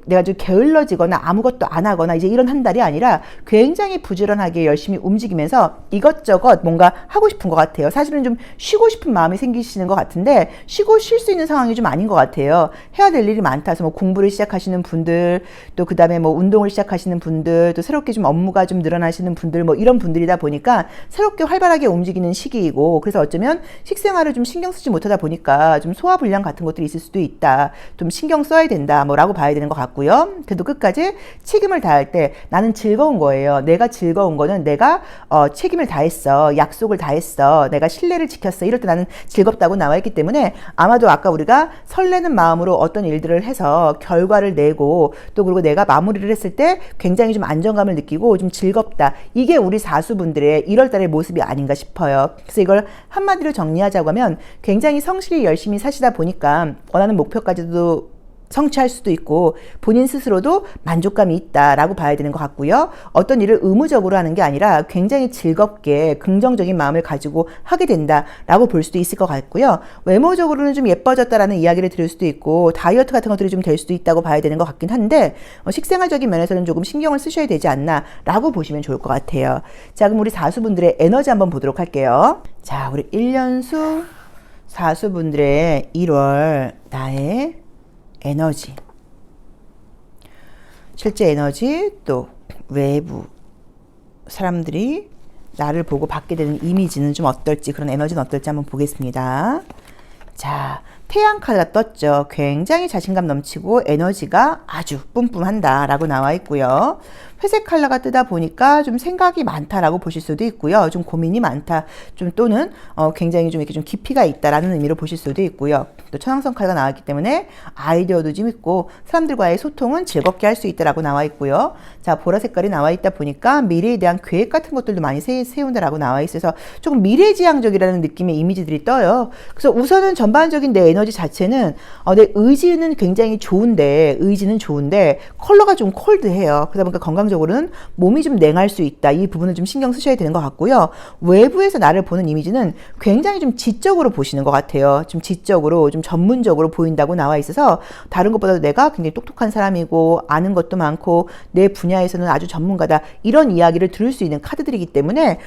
내가 좀 게을러지거나 아무것도 안 하거나 이제 이런 한 달이 아니라 굉장히 부지런하게 열심히 움직이면서 이것저것 뭔가 하고 싶은 것 같아요. 사실은 좀 쉬고 싶은 마음이 생기시는 것 같은데 쉬고 쉴 수 있는 상황이 좀 아닌 것 같아요. 해야 될 일이 많다. 그래서 뭐 공부를 시작하시는 분들, 또 그 다음에 뭐 운동을 시작하시는 분들, 또 새롭게 좀 업무가 좀 늘어나시는 분들, 뭐 이런 분들이다 보니까 새롭게 활발하게 움직이는 시기이고, 그래서 어쩌면 식생활을 좀 신경 쓰지 못하다 보니까 좀 소화불량 같은 것들이 있을 수도 있다. 좀 신경 써야 된다. 뭐라고 봐야 되는 것 같고요. 그래도 끝까지 책임을 다할 때 나는 즐거운 거예요. 내가 즐거운 거는 내가 책임을 다했어. 약속을 다했어. 내가 신뢰를 지켰어. 이럴 때 나는 즐겁다고 나와 있기 때문에 아마도 아까 우리가 설레는 설레는 마음으로 어떤 일들을 해서 결과를 내고 또 그리고 내가 마무리를 했을 때 굉장히 좀 안정감을 느끼고 좀 즐겁다. 이게 우리 사수분들의 1월달의 모습이 아닌가 싶어요. 그래서 이걸 한마디로 정리하자고 하면 굉장히 성실히 열심히 사시다 보니까 원하는 목표까지도 성취할 수도 있고 본인 스스로도 만족감이 있다라고 봐야 되는 것 같고요. 어떤 일을 의무적으로 하는 게 아니라 굉장히 즐겁게 긍정적인 마음을 가지고 하게 된다라고 볼 수도 있을 것 같고요. 외모적으로는 좀 예뻐졌다라는 이야기를 들을 수도 있고 다이어트 같은 것들이 좀 될 수도 있다고 봐야 되는 것 같긴 한데 식생활적인 면에서는 조금 신경을 쓰셔야 되지 않나라고 보시면 좋을 것 같아요. 자, 그럼 우리 사수분들의 에너지 한번 보도록 할게요. 자, 우리 1년수 사수분들의 1월 나의 에너지, 실제 에너지, 또 외부 사람들이 나를 보고 받게 되는 이미지는 좀 어떨지, 그런 에너지는 어떨지 한번 보겠습니다. 자, 태양 카드가 떴죠. 굉장히 자신감 넘치고 에너지가 아주 뿜뿜한다 라고 나와 있고요. 회색 컬러가 뜨다 보니까 좀 생각이 많다라고 보실 수도 있고요. 좀 고민이 많다, 좀 또는 굉장히 좀 이렇게 좀 깊이가 있다라는 의미로 보실 수도 있고요. 또 천왕성 카드가 나왔기 때문에 아이디어도 좀 있고 사람들과의 소통은 즐겁게 할 수 있다라고 나와 있고요. 자, 보라 색깔이 나와 있다 보니까 미래에 대한 계획 같은 것들도 많이 세운다라고 나와 있어서 조금 미래지향적이라는 느낌의 이미지들이 떠요. 그래서 우선은 전반적인 내 에너지 자체는 내 의지는 굉장히 좋은데, 의지는 좋은데 컬러가 좀 콜드해요. 그러다 보니까 건강적으로는 몸이 좀 냉할 수 있다. 이 부분을 좀 신경 쓰셔야 되는 것 같고요. 외부에서 나를 보는 이미지는 굉장히 좀 지적으로 보시는 것 같아요. 좀 지적으로, 좀 전문적으로 보인다고 나와 있어서 다른 것보다도 내가 굉장히 똑똑한 사람이고 아는 것도 많고 내 분야에서는 아주 전문가다, 이런 이야기를 들을 수 있는 카드들이기 때문에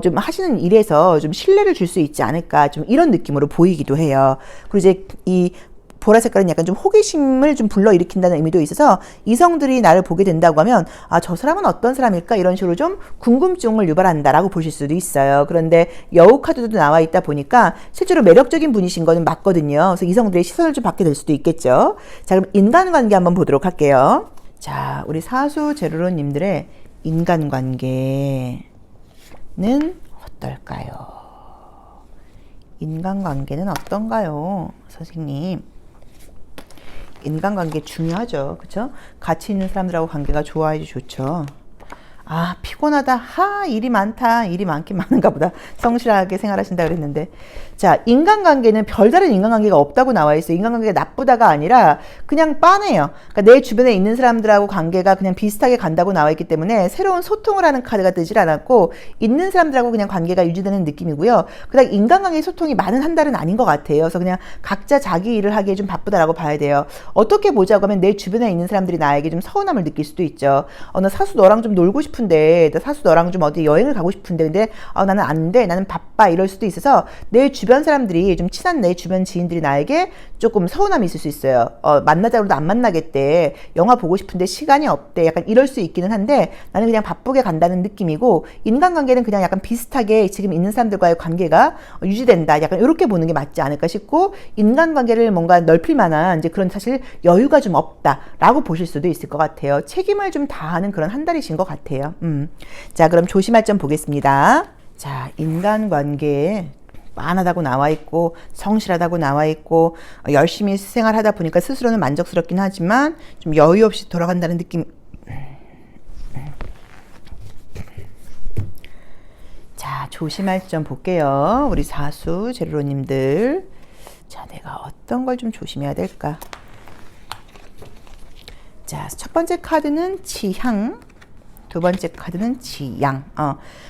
좀 하시는 일에서 좀 신뢰를 줄 수 있지 않을까, 좀 이런 느낌으로 보이기도 해요. 그리고 이제 이 보라 색깔은 약간 좀 호기심을 좀 불러일으킨다는 의미도 있어서 이성들이 나를 보게 된다고 하면 저 사람은 어떤 사람일까, 이런 식으로 좀 궁금증을 유발한다라고 보실 수도 있어요. 그런데 여우 카드도 나와 있다 보니까 실제로 매력적인 분이신 거는 맞거든요. 그래서 이성들의 시선을 좀 받게 될 수도 있겠죠. 자, 그럼 인간관계 한번 보도록 할게요. 자, 우리 사수 제로로님들의 인간관계는 어떨까요? 인간관계는 어떤가요, 선생님? 인간관계 중요하죠. 그쵸? 가치 있는 사람들하고 관계가 좋아야지 좋죠. 피곤하다. 일이 많다. 일이 많긴 많은가 보다. 성실하게 생활하신다 그랬는데. 자, 인간관계는 별다른 인간관계가 없다고 나와 있어요. 인간관계가 나쁘다가 아니라 그냥 빤해요. 그러니까 내 주변에 있는 사람들하고 관계가 그냥 비슷하게 간다고 나와 있기 때문에 새로운 소통을 하는 카드가 뜨질 않았고 있는 사람들하고 그냥 관계가 유지되는 느낌이고요. 그다음 인간관계 소통이 많은 한 달은 아닌 것 같아요. 그래서 그냥 각자 자기 일을 하기에 좀 바쁘다라고 봐야 돼요. 어떻게 보자고 하면 내 주변에 있는 사람들이 나에게 좀 서운함을 느낄 수도 있죠. 나 사수 너랑 좀 놀고 싶은데, 나 사수 너랑 좀 어디 여행을 가고 싶은데, 근데 나는 안 돼, 나는 바빠, 이럴 수도 있어서 내 주변 사람들이, 좀 친한 내 주변 지인들이 나에게 조금 서운함이 있을 수 있어요. 만나자고 해도 안 만나겠대, 영화 보고 싶은데 시간이 없대, 약간 이럴 수 있기는 한데 나는 그냥 바쁘게 간다는 느낌이고, 인간관계는 그냥 약간 비슷하게 지금 있는 사람들과의 관계가 유지된다, 약간 이렇게 보는 게 맞지 않을까 싶고, 인간관계를 뭔가 넓힐 만한 이제 그런 사실 여유가 좀 없다라고 보실 수도 있을 것 같아요. 책임을 좀 다하는 그런 한 달이신 것 같아요. 자, 그럼 조심할 점 보겠습니다. 자, 인간관계에 빤하다고 나와 있고 성실하다고 나와 있고 열심히 생활하다 보니까 스스로는 만족스럽긴 하지만 좀 여유 없이 돌아간다는 느낌. 자, 조심할 점 볼게요. 우리 사수 제로로님들. 자, 내가 어떤 걸 좀 조심해야 될까? 자, 첫 번째 카드는 취향, 두 번째 카드는 지양.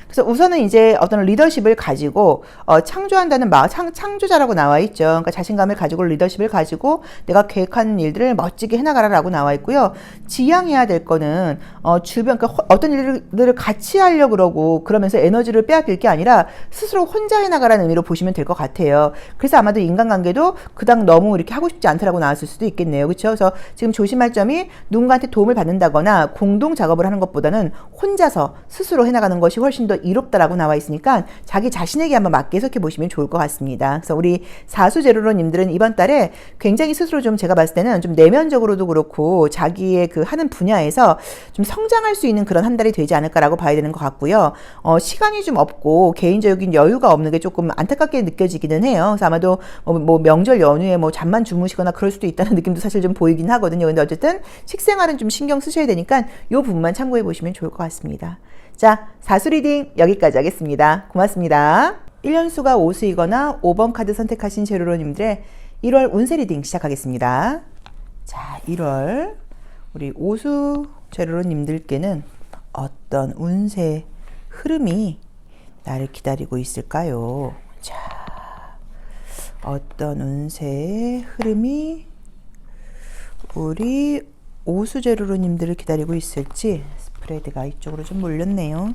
그래서 우선은 이제 어떤 리더십을 가지고 창조한다는 마음, 창조자라고 나와 있죠. 그러니까 자신감을 가지고 리더십을 가지고 내가 계획하는 일들을 멋지게 해나가라라고 나와 있고요. 지향해야 될 거는 주변, 그러니까 어떤 일들을 같이 하려고 그러고 그러면서 에너지를 빼앗길 게 아니라 스스로 혼자 해나가라는 의미로 보시면 될 것 같아요. 그래서 아마도 인간관계도 그닥 너무 이렇게 하고 싶지 않다라고 나왔을 수도 있겠네요. 그렇죠? 그래서 지금 조심할 점이 누군가한테 도움을 받는다거나 공동 작업을 하는 것보다는 혼자서 스스로 해나가는 것이 훨씬 더 이롭다라고 나와 있으니까 자기 자신에게 한번 맞게 해석해 보시면 좋을 것 같습니다. 그래서 우리 사수제로로님들은 이번 달에 굉장히 스스로 좀 제가 봤을 때는 좀 내면적으로도 그렇고 자기의 그 하는 분야에서 좀 성장할 수 있는 그런 한 달이 되지 않을까라고 봐야 되는 것 같고요. 시간이 좀 없고 개인적인 여유가 없는 게 조금 안타깝게 느껴지기는 해요. 그래서 아마도 뭐 명절 연휴에 뭐 잠만 주무시거나 그럴 수도 있다는 느낌도 사실 좀 보이긴 하거든요. 근데 어쨌든 식생활은 좀 신경 쓰셔야 되니까 이 부분만 참고해 보시면 좋을 것 같습니다. 자, 사수 리딩 여기까지 하겠습니다. 고맙습니다. 1년수가 오수이거나 5번 카드 선택하신 제로로님들의 1월 운세 리딩 시작하겠습니다. 자, 1월 우리 오수 제로로님들께는 어떤 운세 흐름이 나를 기다리고 있을까요? 자, 어떤 운세 흐름이 우리 오수제로로님들을 기다리고 있을지 스프레드가 이쪽으로 좀 몰렸네요.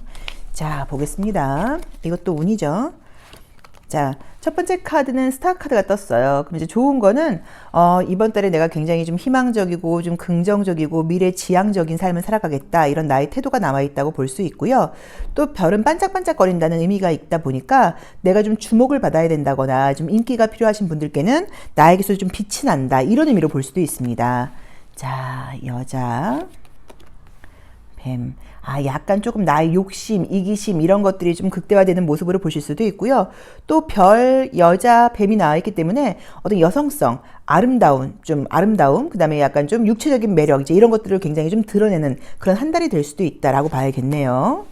자, 보겠습니다. 이것도 운이죠. 자, 첫 번째 카드는 스타 카드가 떴어요. 그럼 이제 좋은 거는 이번 달에 내가 굉장히 좀 희망적이고 좀 긍정적이고 미래지향적인 삶을 살아가겠다 이런 나의 태도가 나와 있다고 볼 수 있고요. 또 별은 반짝반짝거린다는 의미가 있다 보니까 내가 좀 주목을 받아야 된다거나 좀 인기가 필요하신 분들께는 나에게서 좀 빛이 난다 이런 의미로 볼 수도 있습니다. 자, 여자 뱀. 약간 조금 나의 욕심, 이기심 이런 것들이 좀 극대화되는 모습으로 보실 수도 있고요. 또 별, 여자, 뱀이 나와 있기 때문에 어떤 여성성, 아름다움, 그 다음에 약간 좀 육체적인 매력, 이제 이런 것들을 굉장히 좀 드러내는 그런 한 달이 될 수도 있다라고 봐야겠네요.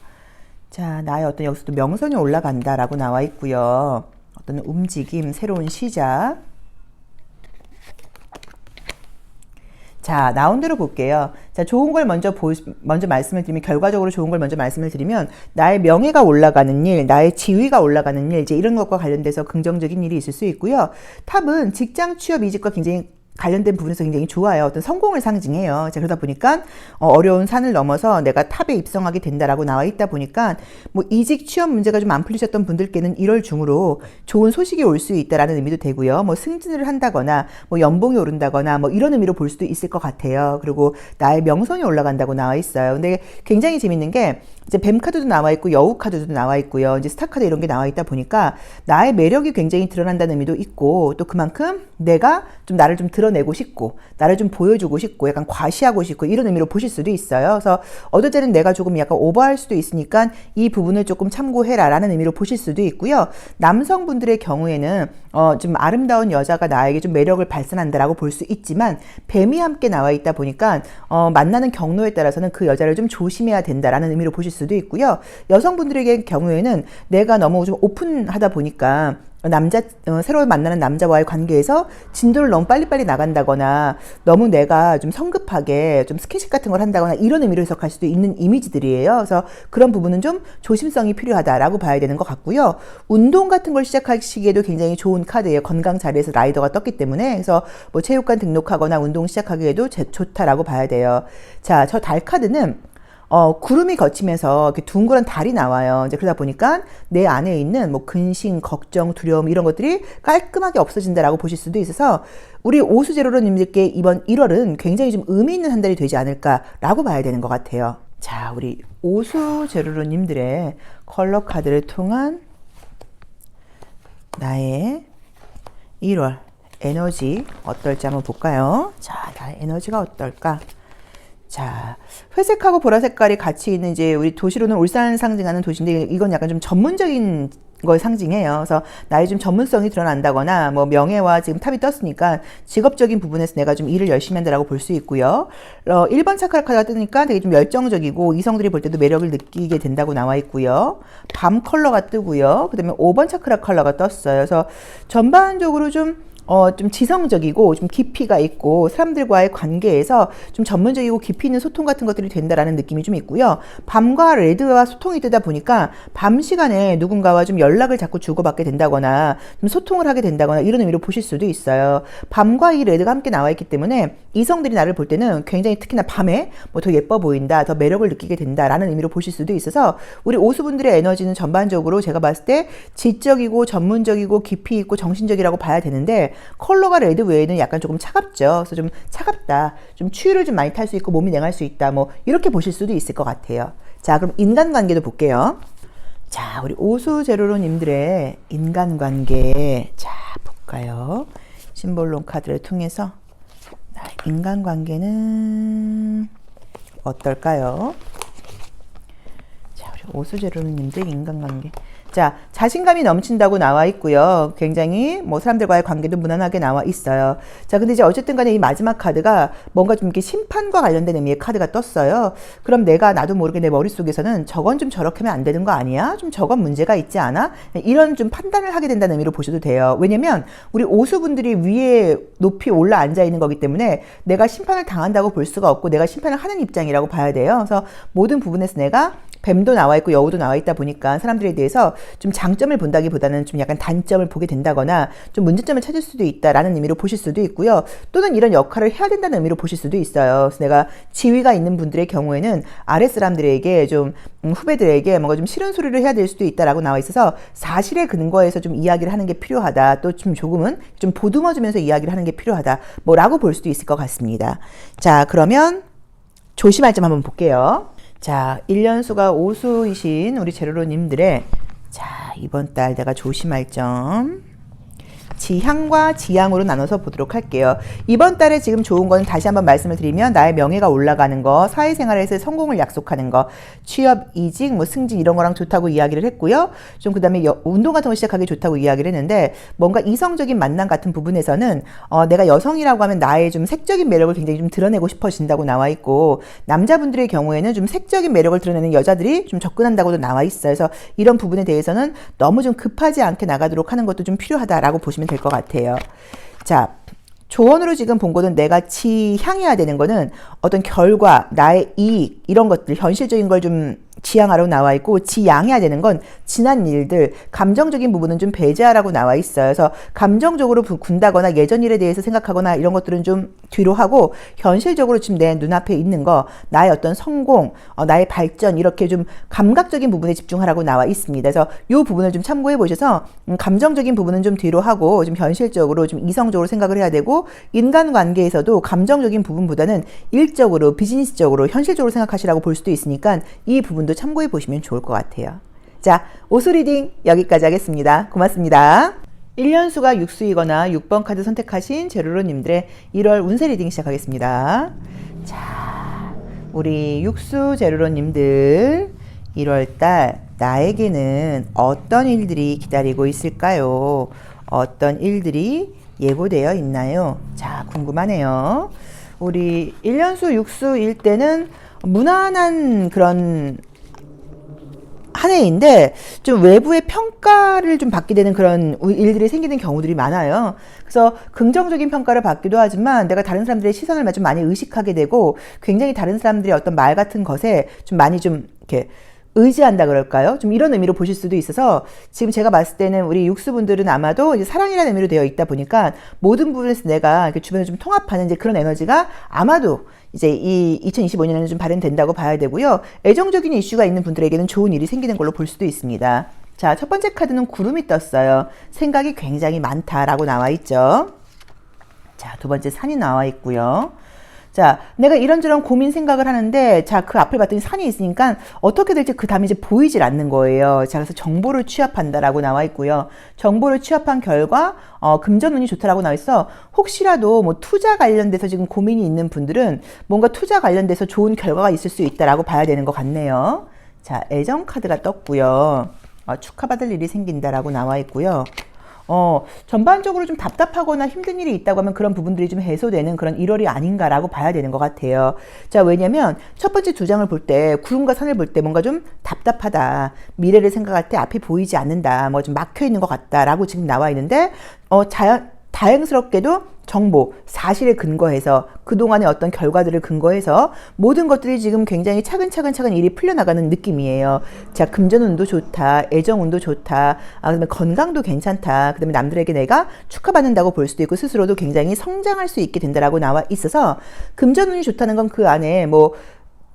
자, 나의 어떤 여기서 또 명성이 올라간다라고 나와 있고요. 어떤 움직임, 새로운 시작. 자, 나온 대로 볼게요. 자, 좋은 걸 먼저 말씀을 드리면, 결과적으로 좋은 걸 먼저 말씀을 드리면, 나의 명예가 올라가는 일, 나의 지위가 올라가는 일, 이제 이런 것과 관련돼서 긍정적인 일이 있을 수 있고요. 탑은 직장 취업 이직과 굉장히 관련된 부분에서 굉장히 좋아요. 어떤 성공을 상징해요. 자, 그러다 보니까 어려운 산을 넘어서 내가 탑에 입성하게 된다라고 나와 있다 보니까 뭐 이직 취업 문제가 좀 안 풀리셨던 분들께는 1월 중으로 좋은 소식이 올 수 있다라는 의미도 되고요. 뭐 승진을 한다거나 뭐 연봉이 오른다거나 뭐 이런 의미로 볼 수도 있을 것 같아요. 그리고 나의 명성이 올라간다고 나와 있어요. 근데 굉장히 재밌는 게 이제 뱀 카드도 나와 있고 여우 카드도 나와 있고요. 이제 스타 카드 이런 게 나와 있다 보니까 나의 매력이 굉장히 드러난다는 의미도 있고 또 그만큼 내가 좀 나를 좀 드러내고 싶고 나를 좀 보여주고 싶고 약간 과시하고 싶고 이런 의미로 보실 수도 있어요. 그래서 어떨 때는 내가 조금 약간 오버할 수도 있으니까 이 부분을 조금 참고해라 라는 의미로 보실 수도 있고요. 남성분들의 경우에는 좀 아름다운 여자가 나에게 좀 매력을 발산한다라고 볼 수 있지만 뱀이 함께 나와 있다 보니까 만나는 경로에 따라서는 그 여자를 좀 조심해야 된다라는 의미로 보실 수도 있고요. 여성분들에게 경우에는 내가 너무 좀 오픈하다 보니까 새로 만나는 남자와의 관계에서 진도를 너무 빨리빨리 나간다거나 너무 내가 좀 성급하게 좀 스킨십 같은 걸 한다거나 이런 의미로 해석할 수도 있는 이미지들이에요. 그래서 그런 부분은 좀 조심성이 필요하다라고 봐야 되는 것 같고요. 운동 같은 걸 시작하시기에도 굉장히 좋은 카드예요. 건강 자리에서 라이더가 떴기 때문에 그래서 뭐 체육관 등록하거나 운동 시작하기에도 좋다라고 봐야 돼요. 자, 저 달 카드는 구름이 거치면서 이렇게 둥그런 달이 나와요. 이제 그러다 보니까 내 안에 있는 뭐 근심, 걱정, 두려움 이런 것들이 깔끔하게 없어진다라고 보실 수도 있어서 우리 오수제로로님들께 이번 1월은 굉장히 좀 의미 있는 한 달이 되지 않을까라고 봐야 되는 것 같아요. 자, 우리 오수제로로님들의 컬러 카드를 통한 나의 1월 에너지 어떨지 한번 볼까요? 자, 나의 에너지가 어떨까? 자, 회색하고 보라 색깔이 같이 있는 이제 우리 도시로는 울산을 상징하는 도시인데 이건 약간 좀 전문적인 걸 상징해요. 그래서 나의 좀 전문성이 드러난다거나 뭐 명예와 지금 탑이 떴으니까 직업적인 부분에서 내가 좀 일을 열심히 한다라고 볼 수 있고요. 1번 차크라 카드가 뜨니까 되게 좀 열정적이고 이성들이 볼 때도 매력을 느끼게 된다고 나와 있고요. 밤 컬러가 뜨고요. 그다음에 5번 차크라 컬러가 떴어요. 그래서 전반적으로 좀 지성적이고 좀 깊이가 있고 사람들과의 관계에서 좀 전문적이고 깊이 있는 소통 같은 것들이 된다라는 느낌이 좀 있고요. 밤과 레드와 소통이 뜨다 보니까 밤 시간에 누군가와 좀 연락을 자꾸 주고받게 된다거나 좀 소통을 하게 된다거나 이런 의미로 보실 수도 있어요. 밤과 이 레드가 함께 나와 있기 때문에 이성들이 나를 볼 때는 굉장히 특히나 밤에 뭐 더 예뻐 보인다, 더 매력을 느끼게 된다라는 의미로 보실 수도 있어서 우리 오수분들의 에너지는 전반적으로 제가 봤을 때 지적이고 전문적이고 깊이 있고 정신적이라고 봐야 되는데 컬러가 레드 외에는 약간 조금 차갑죠. 그래서 좀 차갑다. 좀 추위를 좀 많이 탈 수 있고 몸이 냉할 수 있다. 뭐 이렇게 보실 수도 있을 것 같아요. 자, 그럼 인간관계도 볼게요. 자, 우리 오수제로로님들의 인간관계. 자, 볼까요? 심볼론 카드를 통해서 인간관계는 어떨까요? 자, 우리 오수제로로님들 인간관계. 자, 자신감이 넘친다고 나와 있고요. 굉장히 뭐 사람들과의 관계도 무난하게 나와 있어요. 자, 근데 이제 어쨌든 간에 이 마지막 카드가 뭔가 좀 이렇게 심판과 관련된 의미의 카드가 떴어요. 그럼 나도 모르게 내 머릿속에서는 저건 좀 저렇게 하면 안 되는 거 아니야? 좀 저건 문제가 있지 않아? 이런 좀 판단을 하게 된다는 의미로 보셔도 돼요. 왜냐면 우리 오수분들이 위에 높이 올라 앉아 있는 거기 때문에 내가 심판을 당한다고 볼 수가 없고 내가 심판을 하는 입장이라고 봐야 돼요. 그래서 모든 부분에서 내가 뱀도 나와 있고 여우도 나와 있다 보니까 사람들에 대해서 좀 장점을 본다기보다는 좀 약간 단점을 보게 된다거나 좀 문제점을 찾을 수도 있다라는 의미로 보실 수도 있고요. 또는 이런 역할을 해야 된다는 의미로 보실 수도 있어요. 그래서 내가 지위가 있는 분들의 경우에는 아래 사람들에게 좀 후배들에게 뭔가 좀 싫은 소리를 해야 될 수도 있다라고 나와 있어서 사실에 근거해서 좀 이야기를 하는 게 필요하다. 또 좀 조금은 좀 보듬어주면서 이야기를 하는 게 필요하다. 뭐라고 볼 수도 있을 것 같습니다. 자, 그러면 조심할 점 한번 볼게요. 자, 1년수가 오수이신 우리 제로로님들의 자, 이번 달 내가 조심할 점 지향과 지향으로 나눠서 보도록 할게요. 이번 달에 지금 좋은 건 다시 한번 말씀을 드리면 나의 명예가 올라가는 거, 사회생활에서의 성공을 약속하는 거, 취업, 이직, 뭐 승진 이런 거랑 좋다고 이야기를 했고요. 좀 그 다음에 운동 같은 거 시작하기 좋다고 이야기를 했는데 뭔가 이성적인 만남 같은 부분에서는 내가 여성이라고 하면 나의 좀 색적인 매력을 굉장히 좀 드러내고 싶어진다고 나와 있고 남자분들의 경우에는 좀 색적인 매력을 드러내는 여자들이 좀 접근한다고도 나와 있어요. 그래서 이런 부분에 대해서는 너무 좀 급하지 않게 나가도록 하는 것도 좀 필요하다라고 보시면 될 것 같아요. 자, 조언으로 지금 본 거는 내가 지향해야 되는 거는 어떤 결과, 나의 이익 이런 것들 현실적인 걸 좀 지향하라고 나와 있고 지양해야 되는 건 지난 일들, 감정적인 부분은 좀 배제하라고 나와 있어요. 그래서 감정적으로 군다거나 예전 일에 대해서 생각하거나 이런 것들은 좀 뒤로 하고 현실적으로 지금 내 눈앞에 있는 거, 나의 어떤 성공, 나의 발전 이렇게 좀 감각적인 부분에 집중하라고 나와 있습니다. 그래서 이 부분을 좀 참고해 보셔서 감정적인 부분은 좀 뒤로 하고 좀 현실적으로 좀 이성적으로 생각을 해야 되고 인간관계에서도 감정적인 부분보다는 일적으로 비즈니스적으로 현실적으로 생각하시라고 볼 수도 있으니까 이 부분도 참고해 보시면 좋을 것 같아요. 자, 오수 리딩 여기까지 하겠습니다. 고맙습니다. 1년수가 6수이거나 6번 카드 선택하신 제로로님들의 1월 운세 리딩 시작하겠습니다. 자, 우리 6수 제로로님들 1월달 나에게는 어떤 일들이 기다리고 있을까요? 어떤 일들이 예고되어 있나요? 자, 궁금하네요. 우리 1년수 6수일 때는 무난한 그런 한 해인데 좀 외부의 평가를 좀 받게 되는 그런 일들이 생기는 경우들이 많아요. 그래서 긍정적인 평가를 받기도 하지만 내가 다른 사람들의 시선을 좀 많이 의식하게 되고 굉장히 다른 사람들의 어떤 말 같은 것에 좀 많이 좀 이렇게 의지한다 그럴까요? 좀 이런 의미로 보실 수도 있어서 지금 제가 봤을 때는 우리 육수분들은 아마도 이제 사랑이라는 의미로 되어 있다 보니까 모든 부분에서 내가 이렇게 주변에 좀 통합하는 이제 그런 에너지가 아마도 이제 이 2025년에는 좀 발현된다고 봐야 되고요. 애정적인 이슈가 있는 분들에게는 좋은 일이 생기는 걸로 볼 수도 있습니다. 자, 첫 번째 카드는 구름이 떴어요. 생각이 굉장히 많다라고 나와 있죠. 자, 두 번째 산이 나와 있고요. 자, 내가 이런저런 고민 생각을 하는데, 자, 그 앞을 봤더니 산이 있으니까 어떻게 될지 그 다음에 이제 보이질 않는 거예요. 자, 그래서 정보를 취합한다라고 나와 있고요. 정보를 취합한 결과, 금전운이 좋다라고 나와 있어. 혹시라도 뭐 투자 관련돼서 지금 고민이 있는 분들은 뭔가 투자 관련돼서 좋은 결과가 있을 수 있다라고 봐야 되는 것 같네요. 자, 애정 카드가 떴고요. 축하받을 일이 생긴다라고 나와 있고요. 전반적으로 좀 답답하거나 힘든 일이 있다고 하면 그런 부분들이 좀 해소되는 그런 1월이 아닌가라고 봐야 되는 것 같아요. 자, 왜냐면 첫 번째 두 장을 볼 때, 구름과 산을 볼 때 뭔가 좀 답답하다. 미래를 생각할 때 앞이 보이지 않는다. 뭐 좀 막혀 있는 것 같다라고 지금 나와 있는데, 다행스럽게도 정보, 사실에 근거해서 그동안의 어떤 결과들을 근거해서 모든 것들이 지금 굉장히 차근차근 일이 풀려나가는 느낌이에요. 자, 금전운도 좋다, 애정운도 좋다, 그다음에 건강도 괜찮다, 그다음에 남들에게 내가 축하받는다고 볼 수도 있고 스스로도 굉장히 성장할 수 있게 된다라고 나와 있어서 금전운이 좋다는 건 그 안에 뭐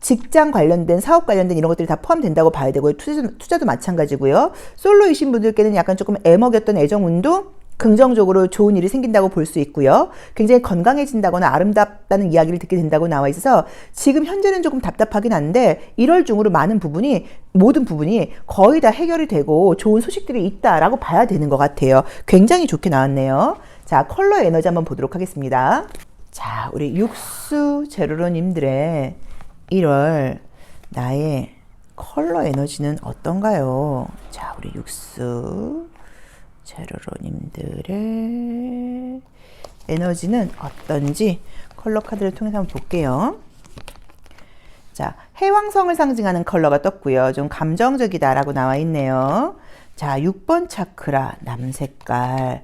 직장 관련된 사업 관련된 이런 것들이 다 포함된다고 봐야 되고요. 투자도 마찬가지고요. 솔로이신 분들께는 약간 조금 애먹였던 애정운도 긍정적으로 좋은 일이 생긴다고 볼 수 있고요. 굉장히 건강해진다거나 아름답다는 이야기를 듣게 된다고 나와 있어서 지금 현재는 조금 답답하긴 한데 1월 중으로 모든 부분이 거의 다 해결이 되고 좋은 소식들이 있다라고 봐야 되는 것 같아요. 굉장히 좋게 나왔네요. 자, 컬러 에너지 한번 보도록 하겠습니다. 자, 우리 육수 제로로님들의 1월 나의 컬러 에너지는 어떤가요? 자, 우리 육수 제로로님들의 에너지는 어떤지 컬러 카드를 통해서 한번 볼게요. 자, 해왕성을 상징하는 컬러가 떴고요. 좀 감정적이다라고 나와 있네요. 자, 6번 차크라 남색깔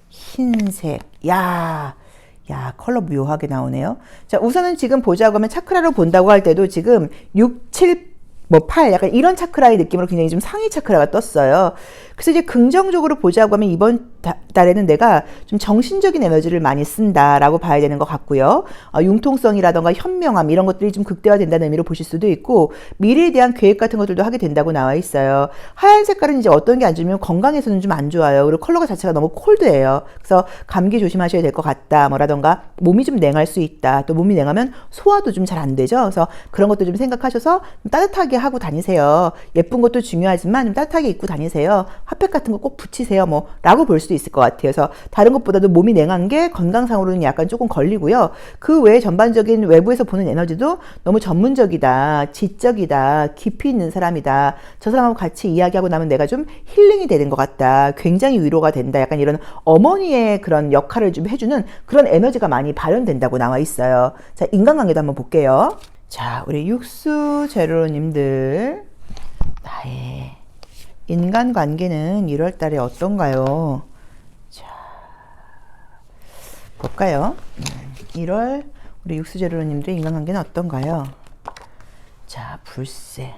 흰색. 야, 컬러 묘하게 나오네요. 자, 우선은 지금 보자고 하면 차크라로 본다고 할 때도 지금 6, 7, 8 약간 이런 차크라의 느낌으로 굉장히 좀 상위 차크라가 떴어요. 그래서 이제 긍정적으로 보자고 하면 이번 달에는 내가 좀 정신적인 에너지를 많이 쓴다라고 봐야 되는 것 같고요. 융통성이라던가 현명함 이런 것들이 좀 극대화된다는 의미로 보실 수도 있고 미래에 대한 계획 같은 것들도 하게 된다고 나와 있어요. 하얀 색깔은 이제 어떤 게 안 좋으면 건강에서는 좀 안 좋아요. 그리고 컬러가 자체가 너무 콜드해요. 그래서 감기 조심하셔야 될 것 같다. 뭐라던가 몸이 좀 냉할 수 있다. 또 몸이 냉하면 소화도 좀 잘 안 되죠. 그래서 그런 것도 좀 생각하셔서 좀 따뜻하게 하고 다니세요. 예쁜 것도 중요하지만 좀 따뜻하게 입고 다니세요. 핫팩 같은 거 꼭 붙이세요. 라고 볼 수도 있을 것 같아요. 그래서 다른 것보다도 몸이 냉한 게 건강상으로는 약간 조금 걸리고요. 그 외에 전반적인 외부에서 보는 에너지도 너무 전문적이다, 지적이다, 깊이 있는 사람이다. 저 사람하고 같이 이야기하고 나면 내가 좀 힐링이 되는 것 같다. 굉장히 위로가 된다. 약간 이런 어머니의 그런 역할을 좀 해주는 그런 에너지가 많이 발현된다고 나와 있어요. 자, 인간관계도 한번 볼게요. 자, 우리 육수 제로님들 나의 인간관계는 1월 달에 어떤가요? 자, 볼까요? 1월 우리 육수 제로님들의 인간관계는 어떤가요? 자, 불새.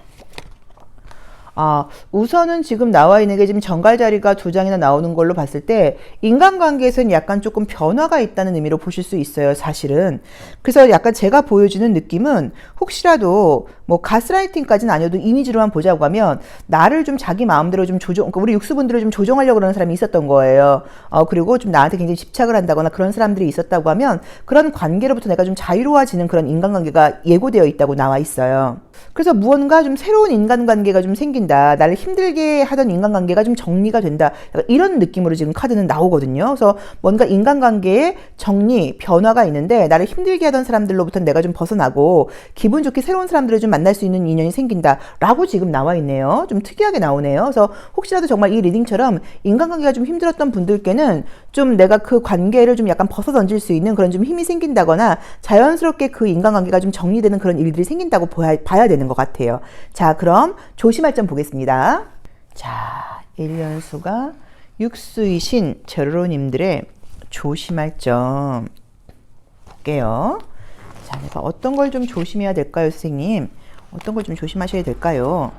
우선은 지금 나와 있는 게 지금 정갈 자리가 2장이나 나오는 걸로 봤을 때 인간관계에서는 약간 조금 변화가 있다는 의미로 보실 수 있어요, 사실은. 그래서 약간 제가 보여주는 느낌은 혹시라도 뭐 가스라이팅까지는 아니어도 이미지로만 보자고 하면 나를 좀 자기 마음대로 좀 그러니까 우리 육수분들을 좀 조종하려고 그러는 사람이 있었던 거예요. 그리고 좀 나한테 굉장히 집착을 한다거나 그런 사람들이 있었다고 하면 그런 관계로부터 내가 좀 자유로워지는 그런 인간관계가 예고되어 있다고 나와 있어요. 그래서 무언가 좀 새로운 인간관계가 좀 생긴다. 나를 힘들게 하던 인간관계가 좀 정리가 된다. 이런 느낌으로 지금 카드는 나오거든요. 그래서 뭔가 인간관계에 정리, 변화가 있는데 나를 힘들게 하던 사람들로부터 내가 좀 벗어나고 기분 좋게 새로운 사람들을 좀 만날 수 있는 인연이 생긴다. 라고 지금 나와 있네요. 좀 특이하게 나오네요. 그래서 혹시라도 정말 이 리딩처럼 인간관계가 좀 힘들었던 분들께는 좀 내가 그 관계를 좀 약간 벗어던질 수 있는 그런 좀 힘이 생긴다거나 자연스럽게 그 인간관계가 좀 정리되는 그런 일들이 생긴다고 봐야 되는 것 같아요. 자, 그럼 조심할 점 보겠습니다. 자, 1년수가 육수이신 제로로님들의 조심할 점 볼게요. 자, 내가 어떤 걸 좀 조심해야 될까요, 선생님? 어떤 걸 좀 조심하셔야 될까요?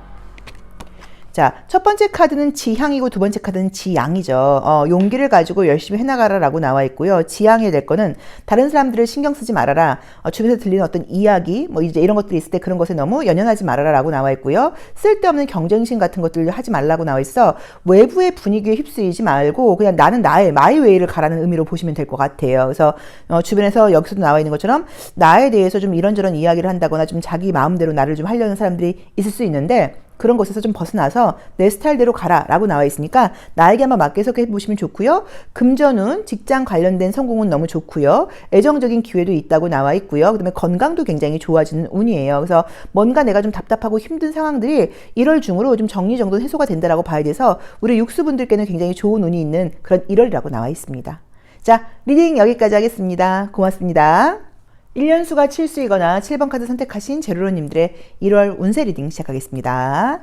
자, 첫 번째 카드는 지향이고 두 번째 카드는 지양이죠. 용기를 가지고 열심히 해나가라 라고 나와 있고요. 지향이 될 거는 다른 사람들을 신경 쓰지 말아라. 주변에서 들리는 어떤 이야기, 뭐 이제 이런 것들이 있을 때 그런 것에 너무 연연하지 말아라 라고 나와 있고요. 쓸데없는 경쟁심 같은 것들 하지 말라고 나와 있어. 외부의 분위기에 휩쓸리지 말고 그냥 나는 마이 웨이를 가라는 의미로 보시면 될 것 같아요. 그래서 주변에서 여기서도 나와 있는 것처럼 나에 대해서 좀 이런저런 이야기를 한다거나 좀 자기 마음대로 나를 좀 하려는 사람들이 있을 수 있는데 그런 곳에서 좀 벗어나서 내 스타일대로 가라 라고 나와 있으니까 나에게 한번 맞게 해석해 보시면 좋고요. 금전운, 직장 관련된 성공은 너무 좋고요. 애정적인 기회도 있다고 나와 있고요. 그 다음에 건강도 굉장히 좋아지는 운이에요. 그래서 뭔가 내가 좀 답답하고 힘든 상황들이 1월 중으로 좀 정리정돈 해소가 된다라고 봐야 돼서 우리 육수분들께는 굉장히 좋은 운이 있는 그런 1월이라고 나와 있습니다. 자, 리딩 여기까지 하겠습니다. 고맙습니다. 1년수가 7수이거나 7번 카드 선택하신 제로로님들의 1월 운세 리딩 시작하겠습니다.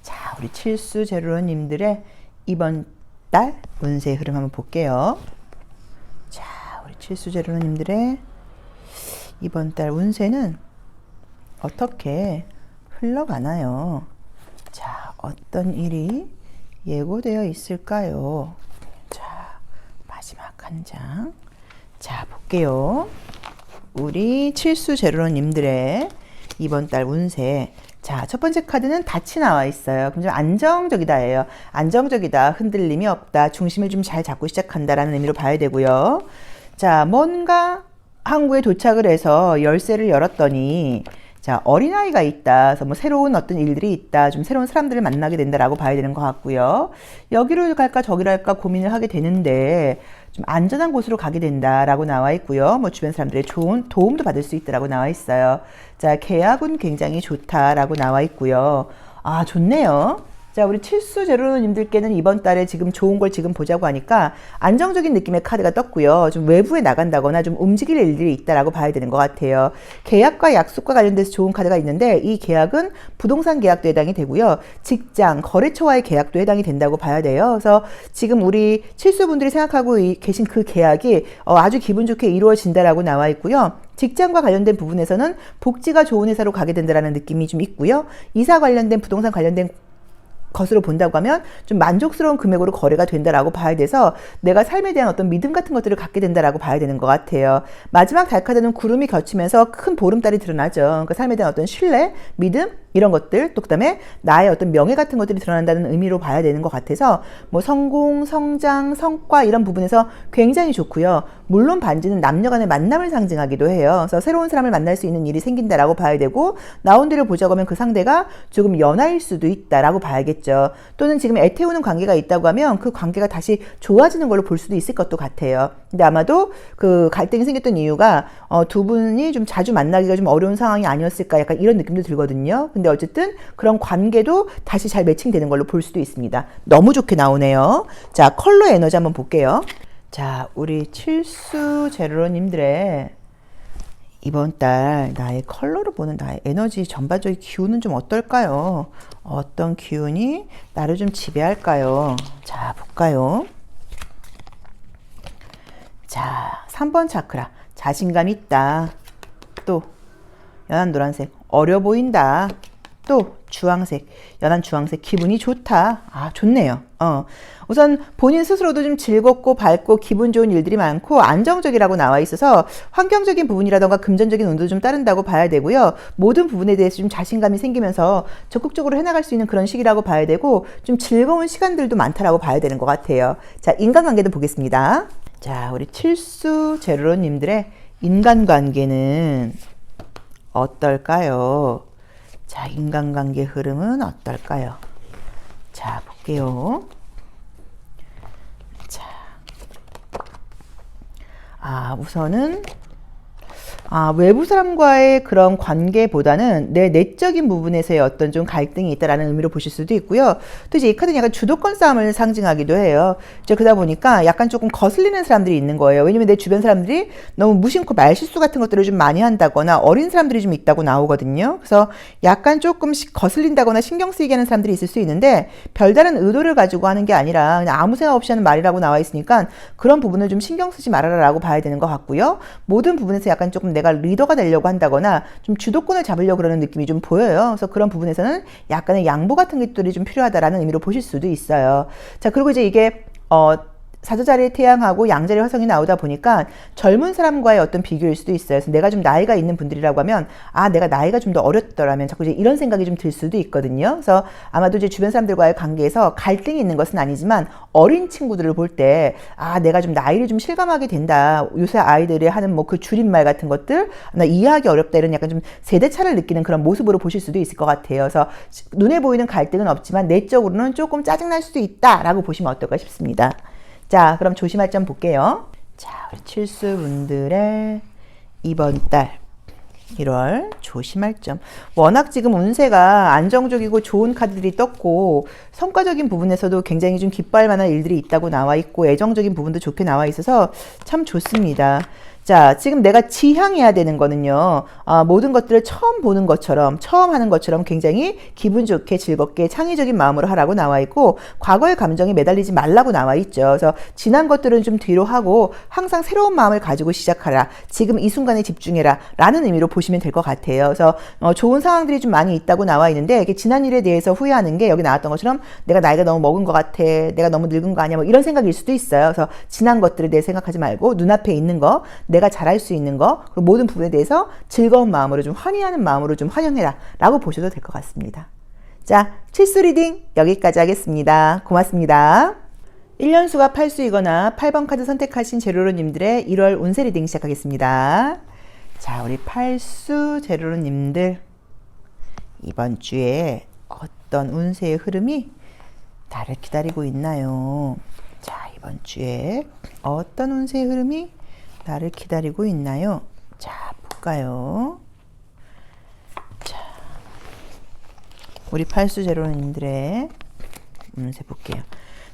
자, 우리 7수 제로로님들의 이번 달 운세 흐름 한번 볼게요. 자, 우리 7수 제로로님들의 이번 달 운세는 어떻게 흘러가나요? 자, 어떤 일이 예고되어 있을까요? 자, 마지막 한 장. 자, 볼게요. 우리 칠수 제로로님들의 이번 달 운세 자, 첫 번째 카드는 닻이 나와 있어요. 그럼 좀 안정적이다예요. 안정적이다, 흔들림이 없다, 중심을 좀 잘 잡고 시작한다라는 의미로 봐야 되고요. 자, 뭔가 항구에 도착을 해서 열쇠를 열었더니 자, 어린아이가 있다. 그래서 뭐 새로운 어떤 일들이 있다. 좀 새로운 사람들을 만나게 된다라고 봐야 되는 것 같고요. 여기로 갈까 저기로 갈까 고민을 하게 되는데 좀 안전한 곳으로 가게 된다라고 나와 있고요. 뭐 주변 사람들의 좋은 도움도 받을 수 있다라고 나와 있어요. 자, 계약운 굉장히 좋다라고 나와 있고요. 아, 좋네요. 자, 우리 칠수 제로님들께는 이번 달에 지금 좋은 걸 지금 보자고 하니까 안정적인 느낌의 카드가 떴고요. 좀 외부에 나간다거나 좀 움직일 일들이 있다라고 봐야 되는 것 같아요. 계약과 약속과 관련돼서 좋은 카드가 있는데 이 계약은 부동산 계약도 해당이 되고요. 직장, 거래처와의 계약도 해당이 된다고 봐야 돼요. 그래서 지금 우리 칠수분들이 생각하고 계신 그 계약이 아주 기분 좋게 이루어진다라고 나와 있고요. 직장과 관련된 부분에서는 복지가 좋은 회사로 가게 된다라는 느낌이 좀 있고요. 이사 관련된 부동산 관련된 것으로 본다고 하면 좀 만족스러운 금액으로 거래가 된다라고 봐야 돼서 내가 삶에 대한 어떤 믿음 같은 것들을 갖게 된다라고 봐야 되는 것 같아요. 마지막 달 카드는 구름이 겹치면서 큰 보름달이 드러나죠. 그러니까 삶에 대한 어떤 신뢰, 믿음 이런 것들, 또 그다음에 나의 어떤 명예 같은 것들이 드러난다는 의미로 봐야 되는 것 같아서 뭐 성공, 성장, 성과 이런 부분에서 굉장히 좋고요. 물론 반지는 남녀 간의 만남을 상징하기도 해요. 그래서 새로운 사람을 만날 수 있는 일이 생긴다라고 봐야 되고 나온대를 보자고 하면 그 상대가 조금 연하일 수도 있다라고 봐야겠죠. 또는 지금 애태우는 관계가 있다고 하면 그 관계가 다시 좋아지는 걸로 볼 수도 있을 것도 같아요. 근데 아마도 그 갈등이 생겼던 이유가 두 분이 좀 자주 만나기가 좀 어려운 상황이 아니었을까 약간 이런 느낌도 들거든요. 근데 어쨌든 그런 관계도 다시 잘 매칭되는 걸로 볼 수도 있습니다. 너무 좋게 나오네요. 자, 컬러 에너지 한번 볼게요. 자, 우리 칠수 제로님들의 이번 달 나의 컬러로 보는 나의 에너지 전반적인 기운은 좀 어떨까요? 어떤 기운이 나를 좀 지배할까요? 자, 볼까요? 자, 3번 차크라. 자신감 있다. 또 연한 노란색. 어려 보인다. 또 주황색, 연한 주황색. 기분이 좋다. 아, 좋네요. 우선 본인 스스로도 좀 즐겁고 밝고 기분 좋은 일들이 많고 안정적이라고 나와 있어서 환경적인 부분이라던가 금전적인 운도 좀 따른다고 봐야 되고요. 모든 부분에 대해서 좀 자신감이 생기면서 적극적으로 해나갈 수 있는 그런 시기라고 봐야 되고 좀 즐거운 시간들도 많다라고 봐야 되는 것 같아요. 자, 인간관계도 보겠습니다. 자, 우리 칠수 제로님들의 인간관계는 어떨까요? 자, 인간관계 흐름은 어떨까요? 자, 볼게요. 자, 우선은 외부 사람과의 그런 관계보다는 내 내적인 부분에서의 어떤 좀 갈등이 있다라는 의미로 보실 수도 있고요. 또 이제 이 카드는 약간 주도권 싸움을 상징하기도 해요. 이제 그러다 보니까 약간 조금 거슬리는 사람들이 있는 거예요. 왜냐면 내 주변 사람들이 너무 무심코 말실수 같은 것들을 좀 많이 한다거나 어린 사람들이 좀 있다고 나오거든요. 그래서 약간 조금씩 거슬린다거나 신경 쓰이게 하는 사람들이 있을 수 있는데 별다른 의도를 가지고 하는 게 아니라 그냥 아무 생각 없이 하는 말이라고 나와 있으니까 그런 부분을 좀 신경 쓰지 말아라라고 봐야 되는 것 같고요. 모든 부분에서 약간 조금 내가 리더가 되려고 한다거나 좀 주도권을 잡으려고 그러는 느낌이 좀 보여요. 그래서 그런 부분에서는 약간의 양보 같은 것들이 좀 필요하다라는 의미로 보실 수도 있어요. 자, 그리고 이제 이게 사자자리에 태양하고 양자리 화성이 나오다 보니까 젊은 사람과의 어떤 비교일 수도 있어요. 그래서 내가 좀 나이가 있는 분들이라고 하면 내가 나이가 좀 더 어렸더라면 자꾸 이제 이런 생각이 좀 들 수도 있거든요. 그래서 아마도 이제 주변 사람들과의 관계에서 갈등이 있는 것은 아니지만 어린 친구들을 볼 때 내가 좀 나이를 좀 실감하게 된다. 요새 아이들이 하는 뭐 그 줄임말 같은 것들 나 이해하기 어렵다 이런 약간 좀 세대차를 느끼는 그런 모습으로 보실 수도 있을 것 같아요. 그래서 눈에 보이는 갈등은 없지만 내적으로는 조금 짜증날 수도 있다라고 보시면 어떨까 싶습니다. 자, 그럼 조심할 점 볼게요. 자, 우리 칠수분들의 이번 달 1월 조심할 점. 워낙 지금 운세가 안정적이고 좋은 카드들이 떴고 성과적인 부분에서도 굉장히 좀 기뻐할 만한 일들이 있다고 나와 있고 애정적인 부분도 좋게 나와 있어서 참 좋습니다. 자, 지금 내가 지향해야 되는 거는요, 모든 것들을 처음 보는 것처럼, 처음 하는 것처럼 굉장히 기분 좋게 즐겁게 창의적인 마음으로 하라고 나와 있고, 과거의 감정에 매달리지 말라고 나와 있죠. 그래서 지난 것들은 좀 뒤로 하고, 항상 새로운 마음을 가지고 시작하라. 지금 이 순간에 집중해라. 라는 의미로 보시면 보시면 될 것 같아요. 그래서 좋은 상황들이 좀 많이 있다고 나와 있는데 이게 지난 일에 대해서 후회하는 게 여기 나왔던 것처럼 내가 나이가 너무 먹은 것 같아, 내가 너무 늙은 거 아니야, 뭐 이런 생각일 수도 있어요. 그래서 지난 것들에 대해 생각하지 말고 눈앞에 있는 거, 내가 잘할 수 있는 거, 그리고 모든 부분에 대해서 즐거운 마음으로 좀 환희하는 마음으로 좀 환영해라 라고 보셔도 될 것 같습니다. 자, 칠수 리딩 여기까지 하겠습니다. 고맙습니다. 1년수가 8수이거나 8번 카드 선택하신 제로로님들의 1월 운세 리딩 시작하겠습니다. 자, 우리 8수 제로로님들 이번 주에 어떤 운세의 흐름이 나를 기다리고 있나요? 자, 이번 주에 어떤 운세의 흐름이 나를 기다리고 있나요? 자, 볼까요? 자, 우리 8수 제로님들의 운세 볼게요.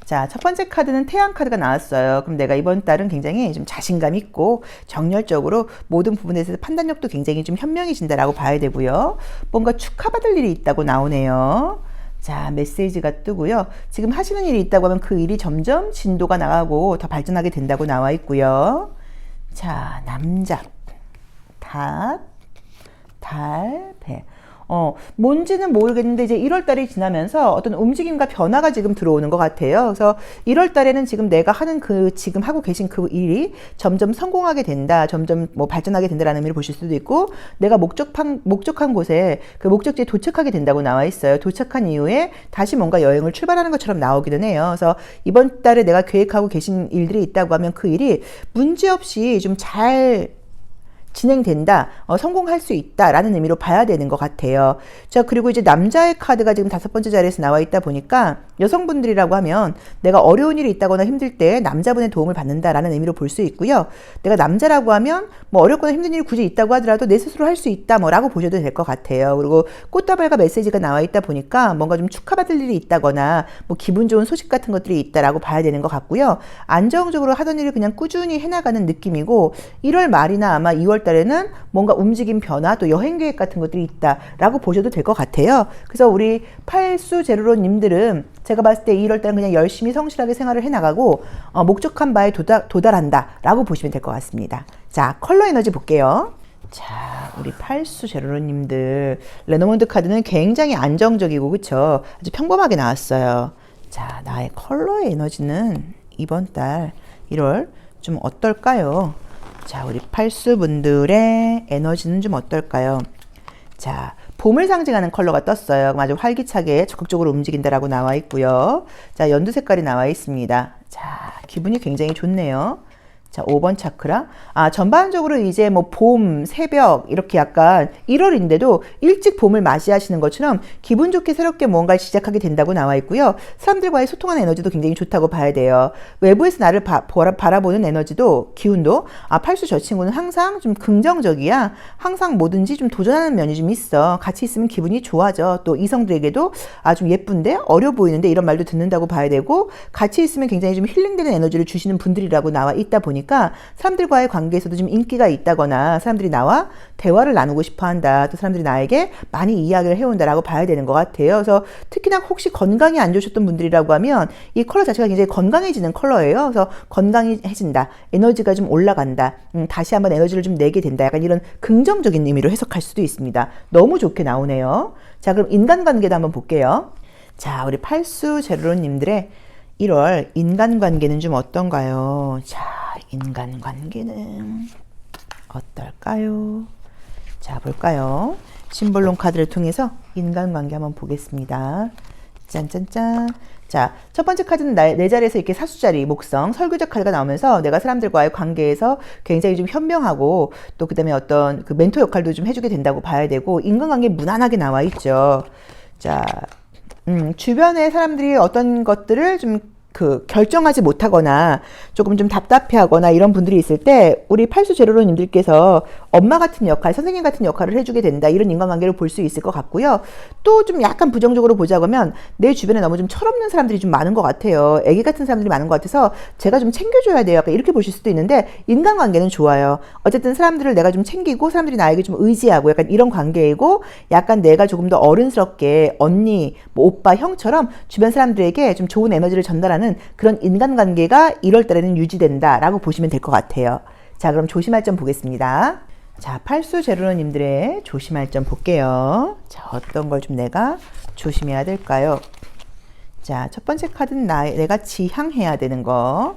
자, 첫 번째 카드는 태양 카드가 나왔어요. 그럼 내가 이번 달은 굉장히 좀 자신감 있고 정열적으로 모든 부분에 대해서 판단력도 굉장히 좀 현명해진다라고 봐야 되고요. 뭔가 축하받을 일이 있다고 나오네요. 자, 메시지가 뜨고요. 지금 하시는 일이 있다고 하면 그 일이 점점 진도가 나가고 더 발전하게 된다고 나와 있고요. 자, 남자, 달, 배. 뭔지는 모르겠는데 이제 1월 달이 지나면서 어떤 움직임과 변화가 지금 들어오는 것 같아요. 그래서 1월 달에는 지금 내가 하는 지금 하고 계신 그 일이 점점 성공하게 된다, 점점 뭐 발전하게 된다라는 의미를 보실 수도 있고, 내가 목적한 곳에 그 목적지에 도착하게 된다고 나와 있어요. 도착한 이후에 다시 뭔가 여행을 출발하는 것처럼 나오기는 해요. 그래서 이번 달에 내가 계획하고 계신 일들이 있다고 하면 그 일이 문제없이 좀 잘 진행된다, 성공할 수 있다라는 의미로 봐야 되는 것 같아요. 자, 그리고 이제 남자의 카드가 지금 5번째 자리에서 나와 있다 보니까 여성분들이라고 하면 내가 어려운 일이 있다거나 힘들 때 남자분의 도움을 받는다라는 의미로 볼 수 있고요. 내가 남자라고 하면 뭐 어렵거나 힘든 일이 굳이 있다고 하더라도 내 스스로 할 수 있다 뭐라고 보셔도 될 것 같아요. 그리고 꽃다발과 메시지가 나와 있다 보니까 뭔가 좀 축하받을 일이 있다거나 뭐 기분 좋은 소식 같은 것들이 있다라고 봐야 되는 것 같고요. 안정적으로 하던 일을 그냥 꾸준히 해나가는 느낌이고, 1월 말이나 아마 2월 달에는 뭔가 움직임 변화 또 여행 계획 같은 것들이 있다라고 보셔도 될 것 같아요. 그래서 우리 8수 제로로님들은 제가 봤을 때 1월 달은 그냥 열심히 성실하게 생활을 해나가고 목적한 바에 도달한다라고 보시면 될 것 같습니다. 자, 컬러 에너지 볼게요. 자, 우리 8수 제로로님들 레노몬드 카드는 굉장히 안정적이고 그쵸? 아주 평범하게 나왔어요. 자, 나의 컬러의 에너지는 이번 달 1월 좀 어떨까요? 자, 우리 8수 분들의 에너지는 좀 어떨까요? 자, 봄을 상징하는 컬러가 떴어요. 아주 활기차게 적극적으로 움직인다라고 나와 있고요. 자, 연두 색깔이 나와 있습니다. 자, 기분이 굉장히 좋네요. 자, 5번 차크라. 전반적으로 이제 뭐 봄, 새벽, 이렇게 약간 1월인데도 일찍 봄을 맞이하시는 것처럼 기분 좋게 새롭게 뭔가를 시작하게 된다고 나와 있고요. 사람들과의 소통하는 에너지도 굉장히 좋다고 봐야 돼요. 외부에서 나를 바라보는 에너지도, 기운도, 8수 저 친구는 항상 좀 긍정적이야. 항상 뭐든지 좀 도전하는 면이 좀 있어. 같이 있으면 기분이 좋아져. 또 이성들에게도 좀 예쁜데 어려 보이는데 이런 말도 듣는다고 봐야 되고, 같이 있으면 굉장히 좀 힐링되는 에너지를 주시는 분들이라고 나와 있다 보니까 사람들과의 관계에서도 좀 인기가 있다거나 사람들이 나와 대화를 나누고 싶어 한다, 또 사람들이 나에게 많이 이야기를 해온다라고 봐야 되는 것 같아요. 그래서 특히나 혹시 건강이 안 좋으셨던 분들이라고 하면 이 컬러 자체가 굉장히 건강해지는 컬러예요. 그래서 건강해진다, 에너지가 좀 올라간다, 다시 한번 에너지를 좀 내게 된다, 약간 이런 긍정적인 의미로 해석할 수도 있습니다. 너무 좋게 나오네요. 자, 그럼 인간관계도 한번 볼게요. 자, 우리 8수 제로로님들의 1월 인간관계는 좀 어떤가요? 자, 인간관계는 어떨까요? 자, 볼까요? 심볼론 카드를 통해서 인간관계 한번 보겠습니다. 짠짠짠. 자, 첫 번째 카드는 내 자리에서 이렇게 사수자리, 목성, 설교적 카드가 나오면서 내가 사람들과의 관계에서 굉장히 좀 현명하고 또 그 다음에 어떤 그 멘토 역할도 좀 해주게 된다고 봐야 되고, 인간관계 무난하게 나와 있죠. 자, 주변의 사람들이 어떤 것들을 좀 결정하지 못하거나 조금 좀 답답해하거나 이런 분들이 있을 때 우리 8수 제로로님들께서 엄마 같은 역할, 선생님 같은 역할을 해주게 된다, 이런 인간관계를 볼 수 있을 것 같고요. 또 좀 약간 부정적으로 보자고 하면 내 주변에 너무 좀 철없는 사람들이 좀 많은 것 같아요. 애기 같은 사람들이 많은 것 같아서 제가 좀 챙겨줘야 돼요, 약간 이렇게 보실 수도 있는데, 인간관계는 좋아요. 어쨌든 사람들을 내가 좀 챙기고 사람들이 나에게 좀 의지하고 약간 이런 관계이고, 약간 내가 조금 더 어른스럽게 언니, 뭐 오빠, 형처럼 주변 사람들에게 좀 좋은 에너지를 전달하는 그런 인간관계가 1월 달에는 유지된다라고 보시면 될 것 같아요. 자, 그럼 조심할 점 보겠습니다. 자, 팔수 제로님들의 조심할 점 볼게요. 자, 어떤 걸 좀 내가 조심해야 될까요? 자, 첫 번째 카드는 내가 지향해야 되는 거.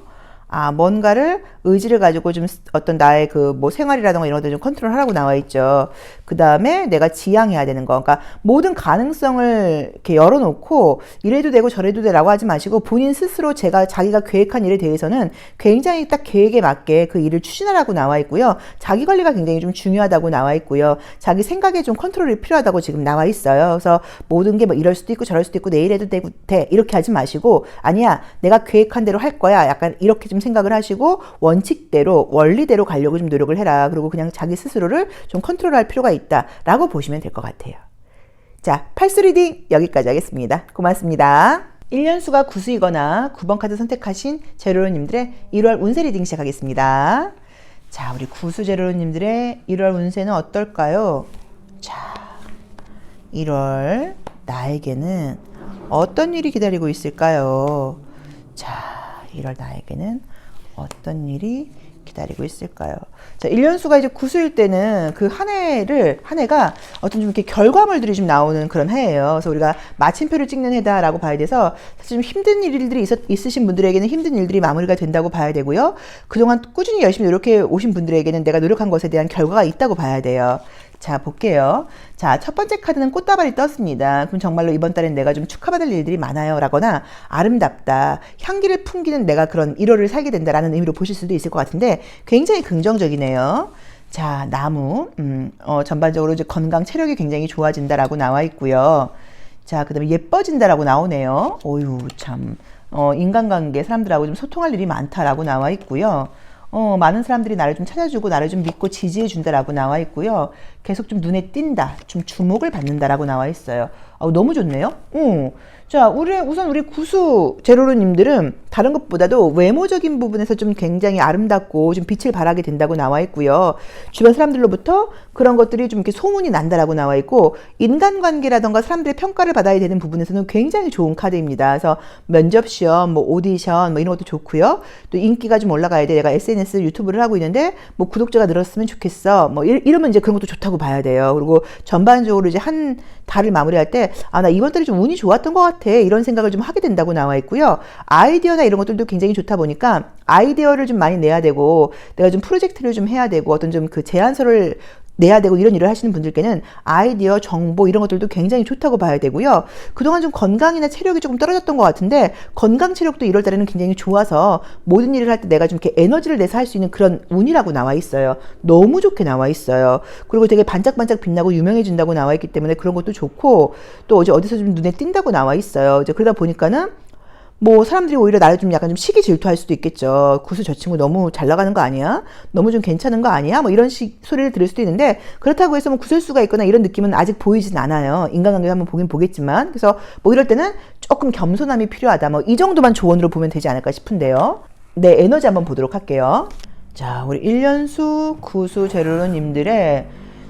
뭔가를 의지를 가지고 좀 어떤 나의 그 뭐 생활이라던가 이런 것들 좀 컨트롤하라고 나와 있죠. 그 다음에 내가 지향해야 되는 거. 그러니까 모든 가능성을 이렇게 열어놓고 이래도 되고 저래도 되라고 하지 마시고 본인 스스로 자기가 계획한 일에 대해서는 굉장히 딱 계획에 맞게 그 일을 추진하라고 나와 있고요. 자기 관리가 굉장히 좀 중요하다고 나와 있고요. 자기 생각에 좀 컨트롤이 필요하다고 지금 나와 있어요. 그래서 모든 게 뭐 이럴 수도 있고 저럴 수도 있고 내일 해도 되고 돼 이렇게 하지 마시고 아니야 내가 계획한 대로 할 거야 약간 이렇게 좀 생각을 하시고 원칙대로 원리대로 가려고 좀 노력을 해라. 그리고 그냥 자기 스스로를 좀 컨트롤할 필요가 있다라고 보시면 될 것 같아요. 자, 팔수 리딩 여기까지 하겠습니다. 고맙습니다. 1년수가 구수이거나 9번 카드 선택하신 제로로님들의 1월 운세 리딩 시작하겠습니다. 자, 우리 구수 제로로님들의 1월 운세는 어떨까요? 자, 1월 나에게는 어떤 일이 기다리고 있을까요? 자, 1월 나에게는 어떤 일이 기다리고 있을까요? 자, 1년수가 이제 구수일 때는 그 한 해가 어떤 좀 이렇게 결과물들이 좀 나오는 그런 해예요. 그래서 우리가 마침표를 찍는 해다라고 봐야 돼서 사실 좀 힘든 일들이 있으신 분들에게는 힘든 일들이 마무리가 된다고 봐야 되고요. 그동안 꾸준히 열심히 노력해 오신 분들에게는 내가 노력한 것에 대한 결과가 있다고 봐야 돼요. 자, 볼게요. 자, 첫 번째 카드는 꽃다발이 떴습니다. 그럼 정말로 이번 달엔 내가 좀 축하받을 일들이 많아요. 라거나 아름답다. 향기를 풍기는 내가 그런 1월을 살게 된다라는 의미로 보실 수도 있을 것 같은데 굉장히 긍정적이네요. 자, 나무. 전반적으로 이제 건강, 체력이 굉장히 좋아진다라고 나와 있고요. 자, 그 다음에 예뻐진다라고 나오네요. 어유 참. 인간관계 사람들하고 좀 소통할 일이 많다라고 나와 있고요. 많은 사람들이 나를 좀 찾아주고 나를 좀 믿고 지지해 준다라고 나와 있고요. 계속 좀 눈에 띈다, 좀 주목을 받는다라고 나와 있어요. 너무 좋네요. 자, 우선 우리 구수 제로로님들은 다른 것보다도 외모적인 부분에서 좀 굉장히 아름답고 좀 빛을 발하게 된다고 나와 있고요. 주변 사람들로부터 그런 것들이 좀 이렇게 소문이 난다라고 나와 있고 인간관계라던가 사람들의 평가를 받아야 되는 부분에서는 굉장히 좋은 카드입니다. 그래서 면접 시험, 뭐 오디션 뭐 이런 것도 좋고요. 또 인기가 좀 올라가야 돼. 내가 SNS 유튜브를 하고 있는데 뭐 구독자가 늘었으면 좋겠어. 뭐 이러면 이제 그런 것도 좋다고 봐야 돼요. 그리고 전반적으로 이제 한 달을 마무리할 때 나 이번 달에 좀 운이 좋았던 것 같아. 이런 생각을 좀 하게 된다고 나와 있고요. 아이디어나 이런 것들도 굉장히 좋다 보니까 아이디어를 좀 많이 내야 되고 내가 좀 프로젝트를 좀 해야 되고 어떤 좀 그 제안서를 내야 되고 이런 일을 하시는 분들께는 아이디어, 정보 이런 것들도 굉장히 좋다고 봐야 되고요. 그동안 좀 건강이나 체력이 조금 떨어졌던 것 같은데 건강 체력도 1월 달에는 굉장히 좋아서 모든 일을 할 때 내가 좀 이렇게 에너지를 내서 할 수 있는 그런 운이라고 나와 있어요. 너무 좋게 나와 있어요. 그리고 되게 반짝반짝 빛나고 유명해진다고 나와 있기 때문에 그런 것도 좋고 또 어디서 좀 눈에 띈다고 나와 있어요. 이제 그러다 보니까는 뭐 사람들이 오히려 나를 좀 약간 좀 시기 질투할 수도 있겠죠. 구수 저 친구 너무 잘 나가는 거 아니야? 너무 좀 괜찮은 거 아니야? 뭐 이런 소리를 들을 수도 있는데 그렇다고 해서 뭐 구설수가 있거나 이런 느낌은 아직 보이진 않아요. 인간관계를 한번 보긴 보겠지만 그래서 뭐 이럴 때는 조금 겸손함이 필요하다. 뭐 이 정도만 조언으로 보면 되지 않을까 싶은데요. 네, 에너지 한번 보도록 할게요. 자, 우리 1년수 구수 제로로님들의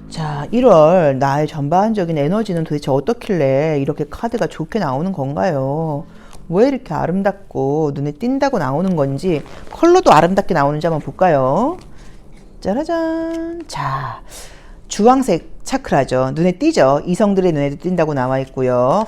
자, 1월 나의 전반적인 에너지는 도대체 어떻길래 이렇게 카드가 좋게 나오는 건가요? 왜 이렇게 아름답고 눈에 띈다고 나오는 건지 컬러도 아름답게 나오는지 한번 볼까요? 짜라잔. 자, 주황색 차크라죠. 눈에 띄죠. 이성들의 눈에도 띈다고 나와 있고요.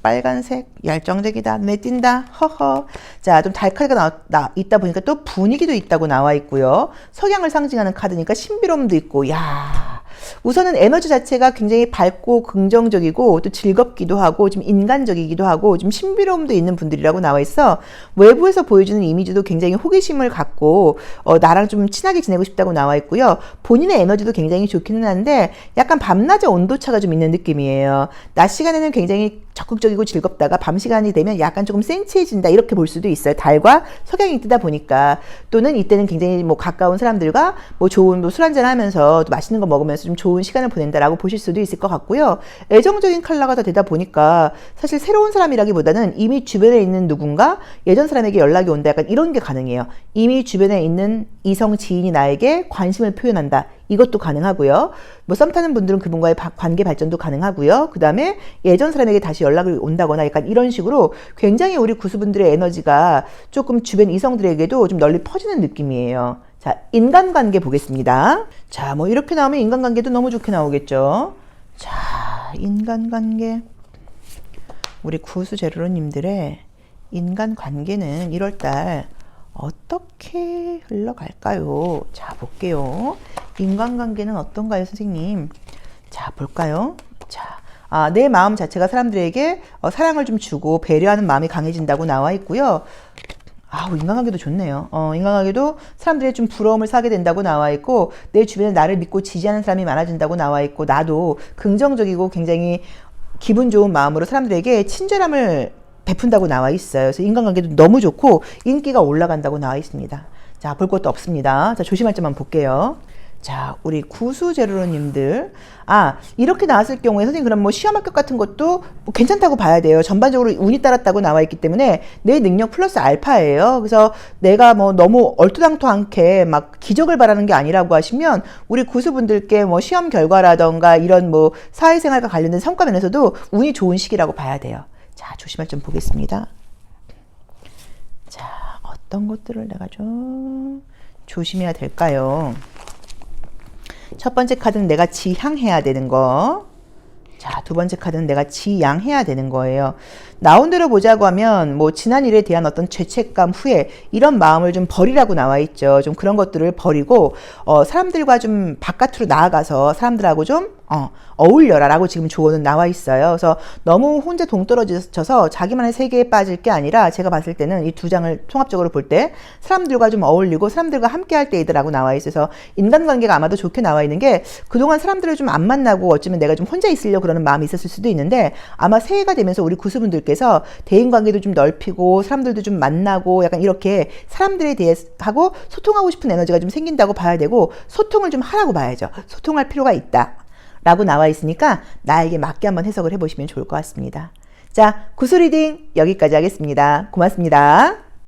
빨간색 열정적이다. 눈에 띈다. 허허. 자, 좀 달칼가 있다 보니까 또 분위기도 있다고 나와 있고요. 석양을 상징하는 카드니까 신비로움도 있고. 야, 우선은 에너지 자체가 굉장히 밝고 긍정적이고 또 즐겁기도 하고 좀 인간적이기도 하고 좀 신비로움도 있는 분들이라고 나와 있어. 외부에서 보여주는 이미지도 굉장히 호기심을 갖고 나랑 좀 친하게 지내고 싶다고 나와 있고요. 본인의 에너지도 굉장히 좋기는 한데 약간 밤낮의 온도차가 좀 있는 느낌이에요. 낮 시간에는 굉장히 적극적이고 즐겁다가 밤 시간이 되면 약간 조금 센치해진다 이렇게 볼 수도 있어요. 달과 석양이 뜨다 보니까. 또는 이때는 굉장히 뭐 가까운 사람들과 뭐 좋은 뭐 술 한잔 하면서 또 맛있는 거 먹으면서 좀 좋은 시간을 보낸다라고 보실 수도 있을 것 같고요. 애정적인 컬러가 더 되다 보니까 사실 새로운 사람이라기보다는 이미 주변에 있는 누군가 예전 사람에게 연락이 온다 약간 이런 게 가능해요. 이미 주변에 있는 이성 지인이 나에게 관심을 표현한다. 이것도 가능하고요. 뭐 썸 타는 분들은 그분과의 관계 발전도 가능하고요. 그 다음에 예전 사람에게 다시 연락을 온다거나 약간 이런 식으로 굉장히 우리 구수분들의 에너지가 조금 주변 이성들에게도 좀 널리 퍼지는 느낌이에요. 자, 인간관계 보겠습니다. 자, 뭐 이렇게 나오면 인간관계도 너무 좋게 나오겠죠. 자, 인간관계. 우리 구수제로님들의 인간관계는 1월달 어떻게 흘러갈까요? 자, 볼게요. 인간관계는 어떤가요, 선생님? 자, 볼까요? 자, 내 마음 자체가 사람들에게 사랑을 좀 주고 배려하는 마음이 강해진다고 나와 있고요. 인간관계도 좋네요. 인간관계도 사람들의 좀 부러움을 사게 된다고 나와 있고, 내 주변에 나를 믿고 지지하는 사람이 많아진다고 나와 있고, 나도 긍정적이고 굉장히 기분 좋은 마음으로 사람들에게 친절함을 베푼다고 나와 있어요. 그래서 인간관계도 너무 좋고 인기가 올라간다고 나와 있습니다. 자, 볼 것도 없습니다. 자, 조심할 점만 볼게요. 자, 우리 구수제로님들. 이렇게 나왔을 경우에 선생님 그럼 뭐 시험 합격 같은 것도 뭐 괜찮다고 봐야 돼요. 전반적으로 운이 따랐다고 나와 있기 때문에 내 능력 플러스 알파예요. 그래서 내가 뭐 너무 얼토당토않게 막 기적을 바라는 게 아니라고 하시면 우리 구수분들께 뭐 시험 결과라던가 이런 뭐 사회생활과 관련된 성과 면에서도 운이 좋은 시기라고 봐야 돼요. 자, 조심할 점 보겠습니다. 자, 어떤 것들을 내가 좀 조심해야 될까요? 첫 번째 카드는 내가 지향해야 되는 거. 자, 두 번째 카드는 내가 지양해야 되는 거예요. 나온 대로 보자고 하면 뭐 지난 일에 대한 어떤 죄책감, 후회 이런 마음을 좀 버리라고 나와 있죠. 좀 그런 것들을 버리고 사람들과 좀 바깥으로 나아가서 사람들하고 좀 어울려라 라고 지금 조언은 나와 있어요. 그래서 너무 혼자 동떨어져서 자기만의 세계에 빠질 게 아니라 제가 봤을 때는 이 두 장을 통합적으로 볼 때 사람들과 좀 어울리고 사람들과 함께 할 때이더라고 나와 있어서 인간관계가 아마도 좋게 나와 있는 게 그동안 사람들을 좀 안 만나고 어쩌면 내가 좀 혼자 있으려고 그러는 마음이 있었을 수도 있는데 아마 새해가 되면서 우리 구수분들께서 대인관계도 좀 넓히고 사람들도 좀 만나고 약간 이렇게 사람들에 대해서 하고 소통하고 싶은 에너지가 좀 생긴다고 봐야 되고 소통을 좀 하라고 봐야죠. 소통할 필요가 있다 라고 나와 있으니까 나에게 맞게 한번 해석을 해보시면 좋을 것 같습니다. 자, 구수 리딩 여기까지 하겠습니다. 고맙습니다.